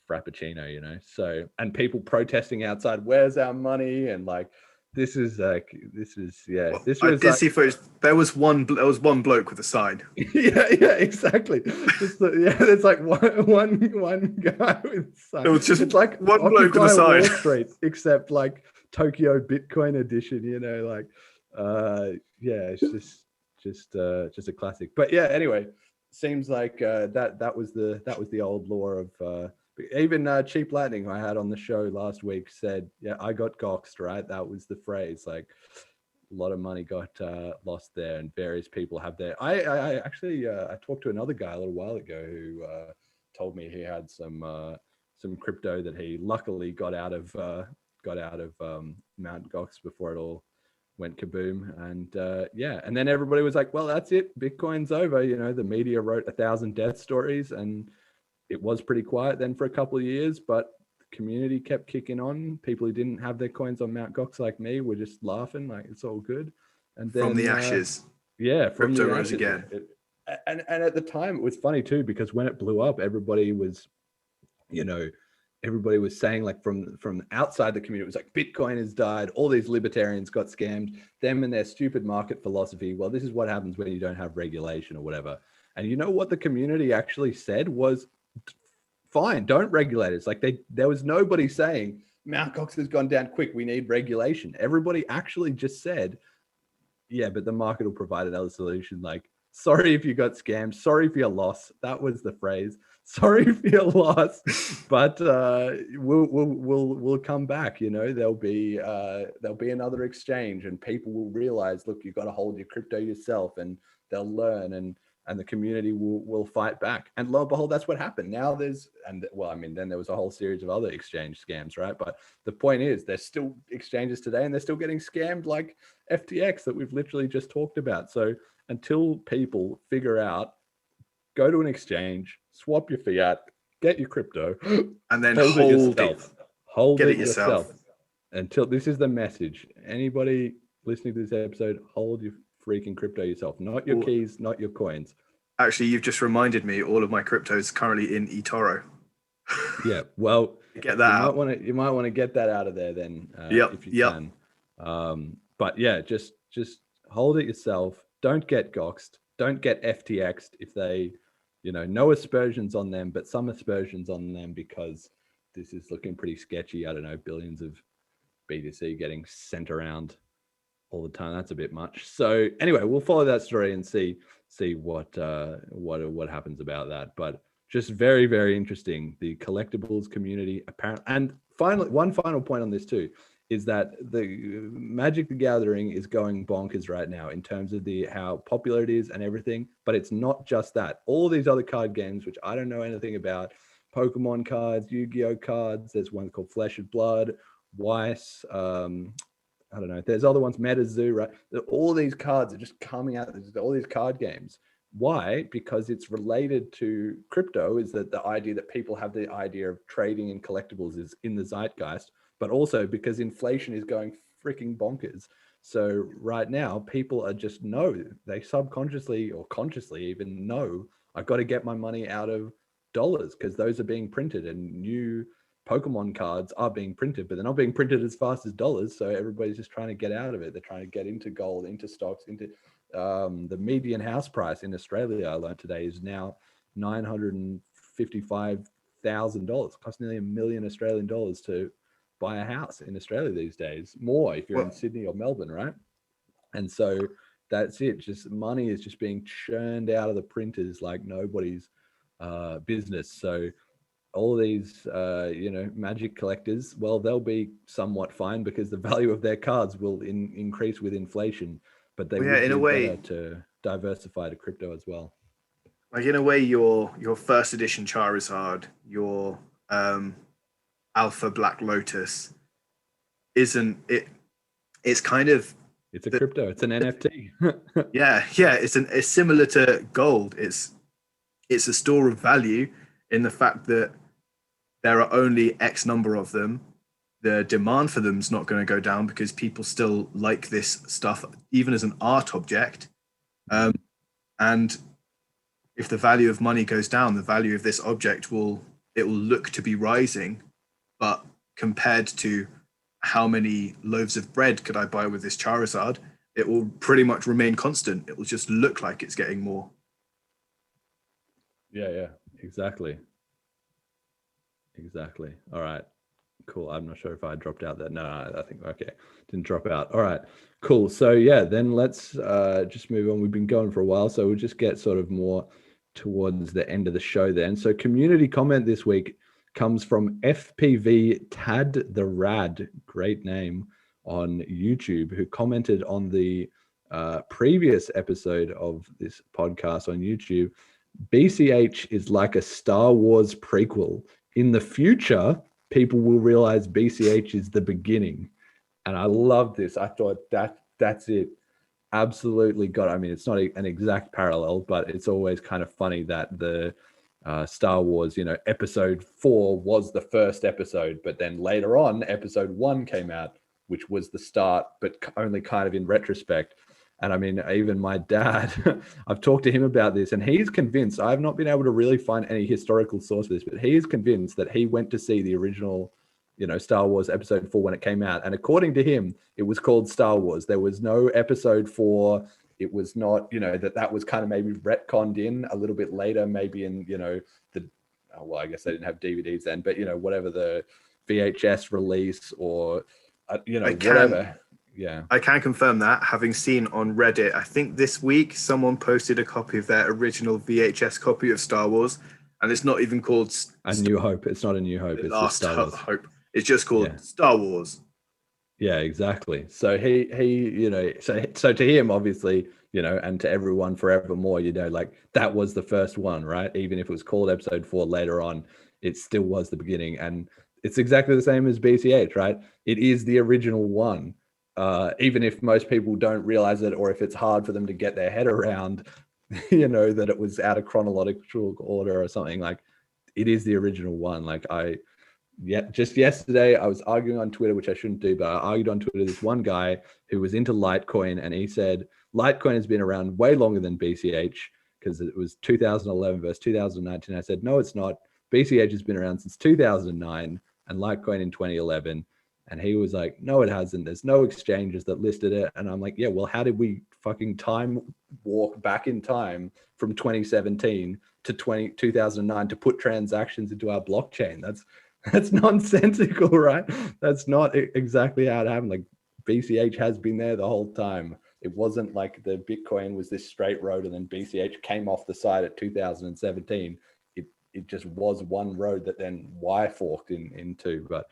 frappuccino, you know. So, and people protesting outside, where's our money? And like, this was I did see footage. There was one bloke with a sign. yeah, exactly. There's like one guy with a sign. It was just it's like one bloke with a sign. Wall Street, except like Tokyo Bitcoin edition, you know, like it's just a classic. But yeah, anyway, seems like that was the old law of even Cheap Lightning, I had on the show last week, said, yeah, I got goxed, right? That was the phrase. Like a lot of money got lost there, and various people have their I actually I talked to another guy a little while ago who told me he had some crypto that he luckily got out of MtGox before it all went kaboom. And and then everybody was like, well, that's it, Bitcoin's over. You know, the media wrote 1,000 death stories, and it was pretty quiet then for a couple of years, but the community kept kicking on. People who didn't have their coins on MtGox like me were just laughing, like it's all good. And then from the ashes, from crypto the rose ashes again. And at the time it was funny too, because when it blew up, everybody was, you know, everybody was saying, like, from outside the community, it was like Bitcoin has died, all these libertarians got scammed, them and their stupid market philosophy. Well, this is what happens when you don't have regulation or whatever. And you know what the community actually said was, fine, don't regulate it. It's like there was nobody saying Mt. Gox has gone down quick, we need regulation. Everybody actually just said, yeah, but the market will provide another solution. Like, sorry if you got scammed, sorry for your loss. That was the phrase. Sorry for your loss, but we'll come back. You know, there'll be another exchange, and people will realize, look, you've got to hold your crypto yourself, and they'll learn, and the community will fight back. And lo and behold, that's what happened. Now then there was a whole series of other exchange scams, right? But the point is, there's still exchanges today, and they're still getting scammed, like FTX that we've literally just talked about. So until people figure out, go to an exchange, swap your fiat, get your crypto, and then hold it yourself. Until, this is the message. Anybody listening to this episode, hold your freaking crypto yourself, not your keys, not your coins. Actually, you've just reminded me, all of my crypto is currently in eToro. Yeah, well, get that out. You might want to get that out of there then, if you can. But yeah, just hold it yourself. Don't get goxed. Don't get FTX'd if they, no aspersions on them, but some aspersions on them, because this is looking pretty sketchy. I don't know, billions of BTC getting sent around all the time. That's a bit much. So anyway, we'll follow that story and see what happens about that. But just very, very interesting. The collectibles community, apparently. And finally, one final point on this too, is that the Magic the Gathering is going bonkers right now in terms of how popular it is and everything. But it's not just that. All these other card games, which I don't know anything about, Pokemon cards, Yu-Gi-Oh cards, there's one called Flesh and Blood, Weiss, I don't know, there's other ones, MetaZoo, right? All these cards are just coming out, all these card games. Why? Because it's related to crypto, is that the idea that people have the idea of trading in collectibles is in the zeitgeist, but also because inflation is going freaking bonkers. So right now, people are just they subconsciously or consciously even know, I've got to get my money out of dollars because those are being printed, and new Pokemon cards are being printed, but they're not being printed as fast as dollars. So everybody's just trying to get out of it. They're trying to get into gold, into stocks, into the median house price in Australia, I learned today, is now $955,000. It costs nearly $1 million Australian dollars to buy a house in Australia these days. More if you're in Sydney or Melbourne, right? And so that's it. Just money is just being churned out of the printers like nobody's business. So all these, Magic collectors, well, they'll be somewhat fine because the value of their cards will increase with inflation. But they would do better to diversify to crypto as well. Like, in a way, your first edition Charizard, your Alpha Black Lotus, isn't it? It's kind of, it's a crypto. It's an NFT. yeah. It's similar to gold. It's a store of value in the fact that there are only X number of them. The demand for them is not going to go down because people still like this stuff, even as an art object. And if the value of money goes down, the value of this object will look to be rising. But compared to how many loaves of bread could I buy with this Charizard, it will pretty much remain constant. It will just look like it's getting more. Yeah, exactly. All right, cool. I'm not sure if I dropped out there. No, I think, okay, didn't drop out. All right, cool. So yeah, then let's just move on. We've been going for a while, so we'll just get sort of more towards the end of the show then. So community comment this week comes from FPV Tad the Rad, great name, on YouTube, who commented on the previous episode of this podcast on YouTube. BCH is like a Star Wars prequel. In the future, people will realize BCH is the beginning. And I love this. I thought that's it. Absolutely got it. I mean, it's not an exact parallel, but it's always kind of funny that the Star Wars, episode 4 was the first episode, but then later on, episode 1 came out, which was the start, but only kind of in retrospect. And I mean, even my dad, I've talked to him about this, and he's convinced. I've not been able to really find any historical source for this, but he is convinced that he went to see the original, Star Wars Episode 4 when it came out. And according to him, it was called Star Wars. There was no Episode 4. It was not, that was kind of maybe retconned in a little bit later, maybe in, well, I guess they didn't have DVDs then, but, whatever the VHS release or, whatever. Yeah, I can confirm that, having seen on Reddit, I think this week someone posted a copy of their original VHS copy of Star Wars, and it's not even called A New Hope. It's not A New Hope. It's Last Star Wars. Hope. It's just called Star Wars. Yeah, exactly. So he so to him, obviously, and to everyone forevermore, like that was the first one, right? Even if it was called Episode 4 later on, it still was the beginning. And it's exactly the same as BCH, right? It is the original one. Even if most people don't realize it, or if it's hard for them to get their head around, that it was out of chronological order or something, like it is the original one. Like just yesterday I was arguing on Twitter, which I shouldn't do, but I argued on Twitter this one guy who was into Litecoin, and he said Litecoin has been around way longer than BCH because it was 2011 versus 2019. I said, no, it's not. BCH has been around since 2009 and Litecoin in 2011. And he was like, no, it hasn't. There's no exchanges that listed it. And I'm like, yeah, well, how did we fucking time walk back in time from 2017 to 2009 to put transactions into our blockchain? That's nonsensical, right? That's not exactly how it happened. Like BCH has been there the whole time. It wasn't like the Bitcoin was this straight road and then BCH came off the side at 2017. It just was one road that then Y forked into. But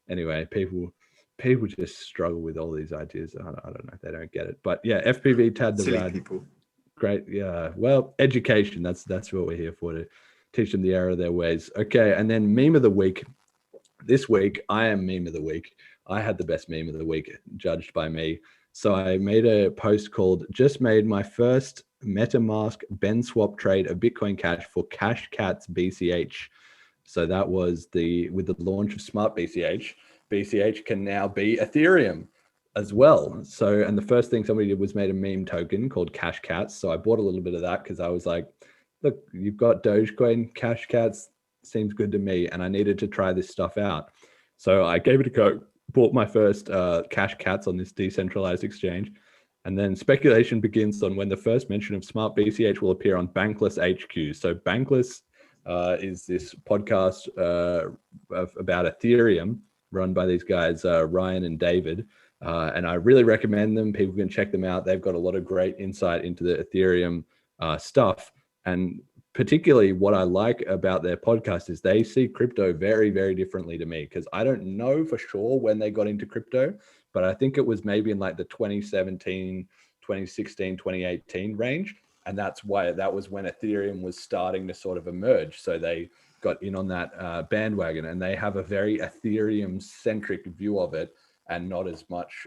anyway, people just struggle with all these ideas. I don't know. They don't get it. But yeah, FPV Tad the Silly Rad. people. Great. Yeah. Well, education. That's what we're here for, to teach them the error of their ways. Okay. And then meme of the week. This week, I am meme of the week. I had the best meme of the week judged by me. So I made a post called "Just Made My First MetaMask Ben Swap Trade of Bitcoin Cash for Cash Cats BCH." So that was with the launch of Smart BCH. BCH can now be Ethereum as well. So, and the first thing somebody did was made a meme token called Cash Cats. So I bought a little bit of that because I was like, look, you've got Dogecoin, Cash Cats, seems good to me. And I needed to try this stuff out. So I gave it a go, bought my first Cash Cats on this decentralized exchange. And then speculation begins on when the first mention of Smart BCH will appear on Bankless HQ. So Bankless is this podcast about Ethereum run by these guys, Ryan and David. And I really recommend them. People can check them out. They've got a lot of great insight into the Ethereum stuff. And particularly what I like about their podcast is they see crypto very, very differently to me, because I don't know for sure when they got into crypto, but I think it was maybe in like the 2017, 2016, 2018 range. And that's why that was when Ethereum was starting to sort of emerge. So they got in on that bandwagon, and they have a very Ethereum-centric view of it, and not as much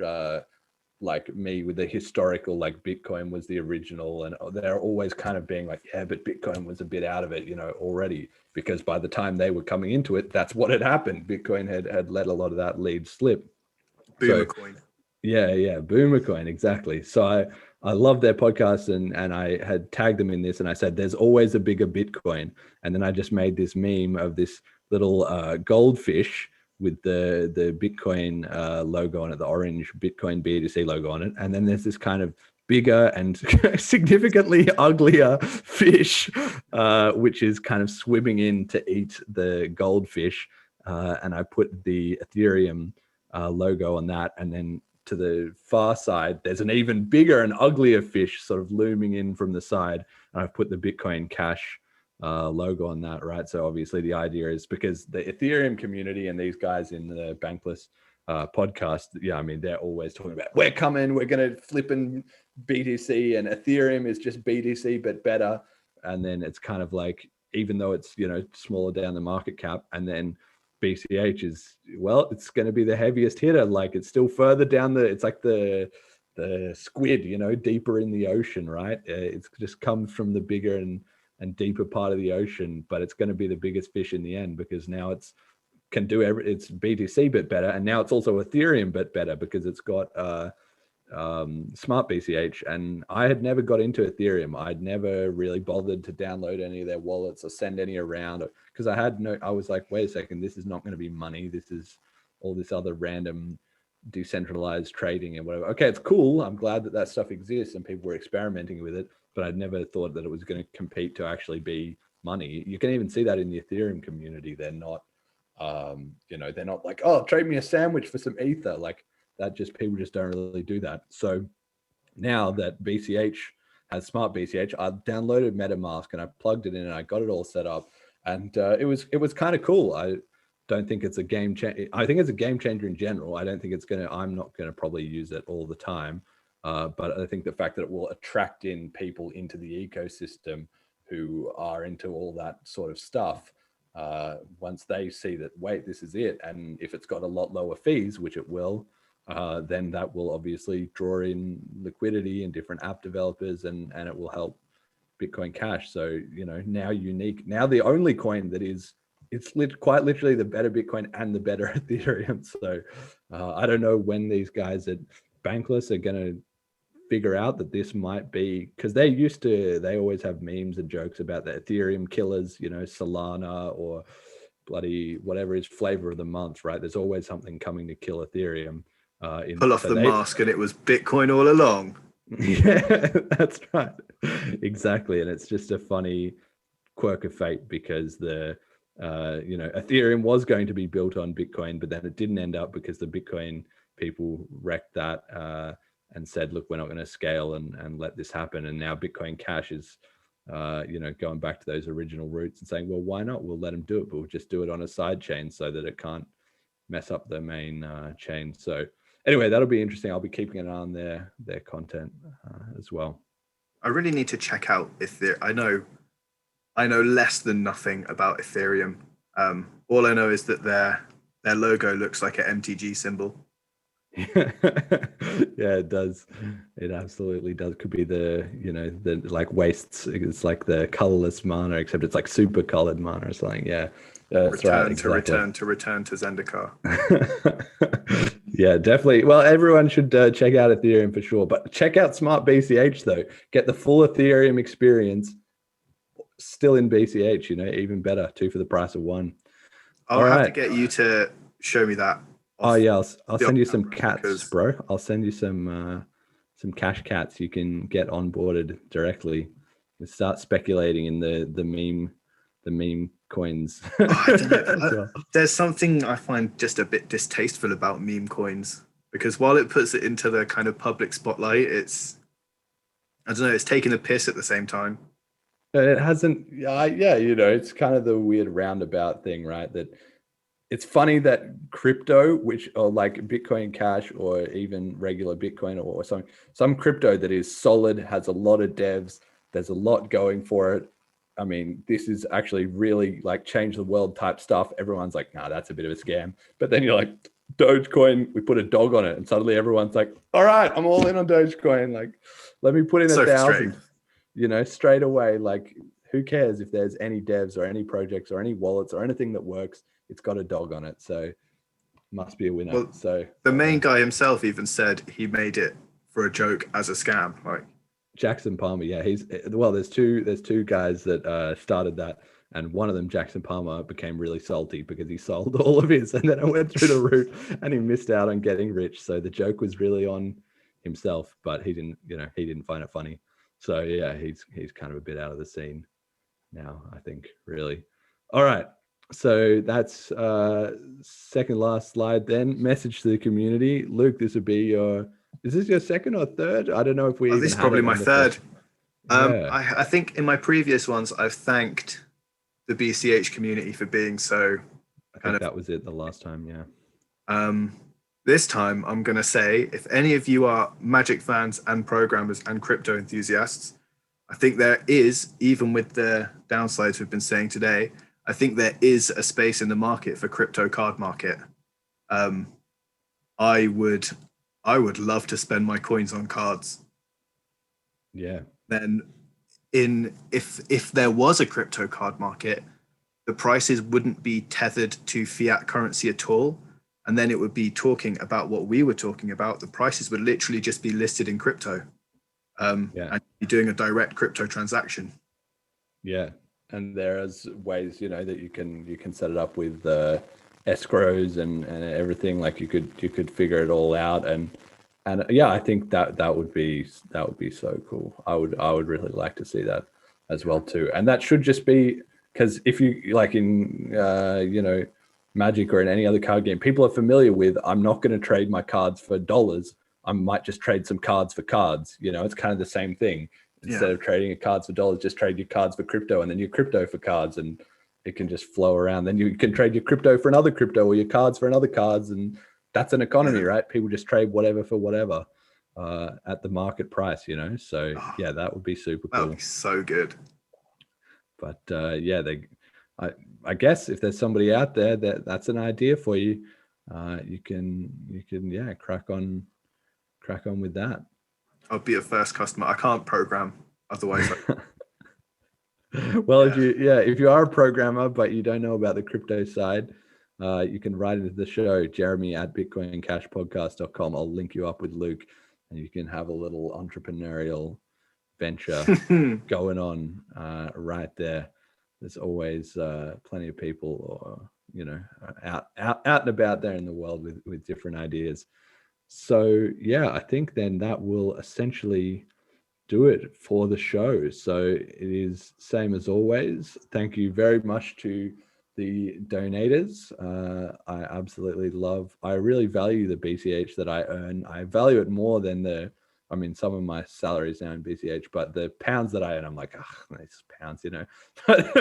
like me with the historical, like Bitcoin was the original, and they're always kind of being like, yeah, but Bitcoin was a bit out of it, already, because by the time they were coming into it, that's what had happened. Bitcoin had let a lot of that lead slip. Boomer coin. Yeah, Boomer coin, exactly. So I love their podcast, and I had tagged them in this, and I said, there's always a bigger Bitcoin. And then I just made this meme of this little goldfish with the Bitcoin logo on it, the orange Bitcoin BTC logo on it. And then there's this kind of bigger and significantly uglier fish, which is kind of swimming in to eat the goldfish. And I put the Ethereum logo on that. And then to the far side, there's an even bigger and uglier fish sort of looming in from the side. And I've put the Bitcoin Cash logo on that, right? So obviously the idea is, because the Ethereum community and these guys in the Bankless podcast, yeah, I mean, they're always talking about, we're coming, we're going to flip in BTC, and Ethereum is just BTC but better. And then it's kind of like, even though it's smaller down the market cap, and then BCH is, well, it's going to be the heaviest hitter. Like, it's still further down it's like the squid, deeper in the ocean, right? It's just comes from the bigger and deeper part of the ocean, but it's going to be the biggest fish in the end, because now it's BTC but better, and now it's also Ethereum but better, because it's got Smart BCH, and I had never got into Ethereum. I'd never really bothered to download any of their wallets or send any around, because I was like, wait a second, this is not going to be money. This is all this other random decentralized trading and whatever. Okay, it's cool. I'm glad that stuff exists and people were experimenting with it, but I'd never thought that it was going to compete to actually be money. You can even see that in the Ethereum community. They're not, they're not like, oh, trade me a sandwich for some ether. Like that, people just don't really do that. So now that BCH has smart BCH, I downloaded MetaMask and I plugged it in and I got it all set up, and it was kind of cool. I don't think it's a game changer. I think it's a game changer in general. I don't think I'm not gonna probably use it all the time, but I think the fact that it will attract in people into the ecosystem who are into all that sort of stuff, once they see that, wait, this is it, and if it's got a lot lower fees, which it will, then that will obviously draw in liquidity and different app developers, and it will help Bitcoin Cash. So now the only coin that is, quite literally the better Bitcoin and the better Ethereum. So I don't know when these guys at Bankless are going to figure out that this might be, because they always have memes and jokes about the Ethereum killers, Solana or bloody whatever is flavor of the month, right? There's always something coming to kill Ethereum. Pull off the mask and it was Bitcoin all along. Yeah, that's right. Exactly. And it's just a funny quirk of fate, because Ethereum was going to be built on Bitcoin, but then it didn't end up because the Bitcoin people wrecked that and said, look, we're not going to scale and let this happen. And now Bitcoin Cash is, going back to those original roots and saying, well, why not? We'll let them do it, but we'll just do it on a side chain so that it can't mess up the main chain. So anyway, that'll be interesting. I'll be keeping an eye on their content as well. I really need to check out Ethereum. I know less than nothing about Ethereum. All I know is that their logo looks like an MTG symbol. Yeah, it does. It absolutely does. Could be the like wastes. It's like the colorless mana, except it's like super colored mana or something. Yeah, that's right. Exactly. Return to Zendikar. Yeah, definitely. Well, everyone should check out Ethereum for sure, but check out Smart BCH though. Get the full Ethereum experience still in BCH. Even better, 2 for the price of 1. I'll have to get you to show me that. Oh yeah, I'll send you some cats, bro. I'll send you some cash cats you can get onboarded directly and start speculating in the meme coins. Oh, I don't know. There's something I find just a bit distasteful about meme coins, because while it puts it into the kind of public spotlight, it's taking a piss at the same time. It hasn't. Yeah, it's kind of the weird roundabout thing, right? That it's funny that crypto, or like Bitcoin Cash or even regular Bitcoin or some crypto that is solid, has a lot of devs, there's a lot going for it. I mean, this is actually really like change the world type stuff. Everyone's like, nah, that's a bit of a scam. But then you're like, Dogecoin, we put a dog on it. And suddenly everyone's like, all right, I'm all in on Dogecoin. Like, let me put in 1,000, straight away. Like, who cares if there's any devs or any projects or any wallets or anything that works? It's got a dog on it, so must be a winner. Well, so the main guy himself even said he made it for a joke as a scam. Like Jackson Palmer, yeah, there's two guys that started that, and one of them, Jackson Palmer, became really salty because he sold all of his, and then it went through the roof, and he missed out on getting rich. So the joke was really on himself, but he didn't find it funny. So yeah, he's kind of a bit out of the scene now, I think, really. All right. So that's second last slide then. Message to the community. Luke, is this your second or third? I don't know if we this is probably my third. Yeah. I think in my previous ones, I've thanked the BCH community for being so that was it the last time, yeah. This time I'm going to say, if any of you are Magic fans and programmers and crypto enthusiasts, I think there is, even with the downsides we've been saying today, I think there is a space in the market for crypto card market. I would love to spend my coins on cards. Yeah. Then if there was a crypto card market, the prices wouldn't be tethered to fiat currency at all. and then it would be talking about what we were talking about. The prices would literally just be listed in crypto, and be doing a direct crypto transaction. Yeah, and there's ways, that you can set it up with escrows and everything. Like you could figure it all out, and yeah, I think that would be so cool. I would really like to see that as well too. And that should just be, because if you like in Magic or in any other card game, people are familiar with, I'm not going to trade my cards for dollars. I might just trade some cards for cards. It's kind of the same thing. Instead of trading your cards for dollars, just trade your cards for crypto, and then your crypto for cards, and it can just flow around. Then you can trade your crypto for another crypto, or your cards for another cards, and that's an economy, right? People just trade whatever for whatever at the market price, So yeah, that would be super cool. That would be so good. But I guess if there's somebody out there that's an idea for you, you can crack on with that. I'll be a first customer. I can't program, otherwise. Well, if you are a programmer but you don't know about the crypto side, you can write into the show, jeremy@bitcoincashpodcast.com. I'll link you up with Luke, and you can have a little entrepreneurial venture going on right there. There's always plenty of people, out and about there in the world with different ideas. So yeah, I think then that will essentially do it for the show. So it is same as always. Thank you very much to the donators. I really value the BCH that I earn. I value it more than some of my salaries now in BCH, but the pounds that I earn, I'm like, nice pounds, But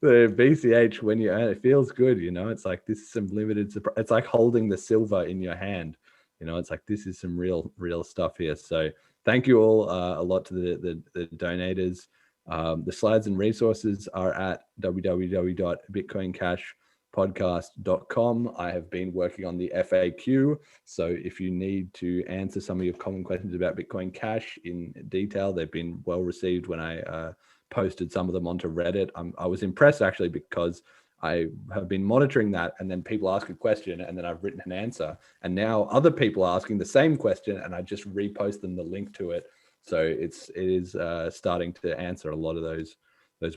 the BCH, when you earn it, feels good, It's like, this is some limited, it's like holding the silver in your hand, It's like, this is some real stuff here. So thank you all a lot to the donators. The slides and resources are at www.bitcoincashpodcast.com. I have been working on the FAQ. So if you need to answer some of your common questions about Bitcoin Cash in detail, they've been well received when I posted some of them onto Reddit. I was impressed actually, because I have been monitoring that, and then people ask a question and then I've written an answer, and now other people are asking the same question and I just repost them the link to it. So it is starting to answer a lot of those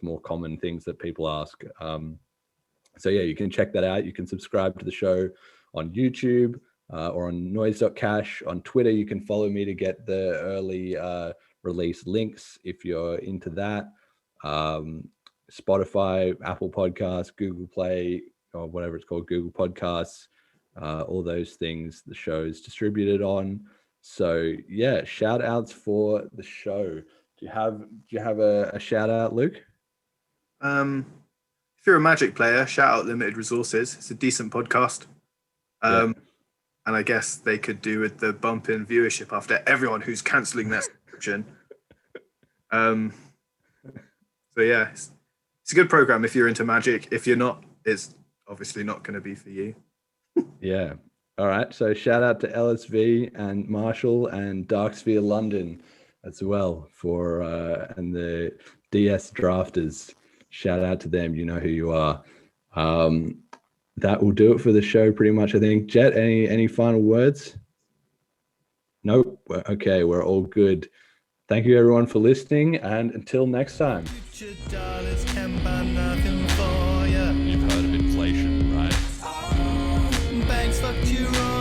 more common things that people ask. So yeah, you can check that out. You can subscribe to the show on YouTube or on noise.cash. On Twitter, you can follow me to get the early release links if you're into that. Spotify, Apple Podcasts, Google Play, or whatever it's called, Google Podcasts, all those things the show's distributed on. So yeah, shout outs for the show. Do you have a shout out, Luke? If you're a Magic player, shout out Limited Resources. It's a decent podcast. And I guess they could do with the bump in viewership after everyone who's cancelling their subscription. So yeah, it's a good program if you're into Magic. If you're not, it's obviously not going to be for you. Yeah. All right. So shout out to LSV and Marshall and Darksphere London as well for and the DS drafters. Shout out to them. You know who you are. That will do it for the show pretty much, I think. Jet, any final words? Nope. Okay, we're all good. Thank you everyone for listening, and until next time. You've heard of inflation, right? Banks fucked you wrong.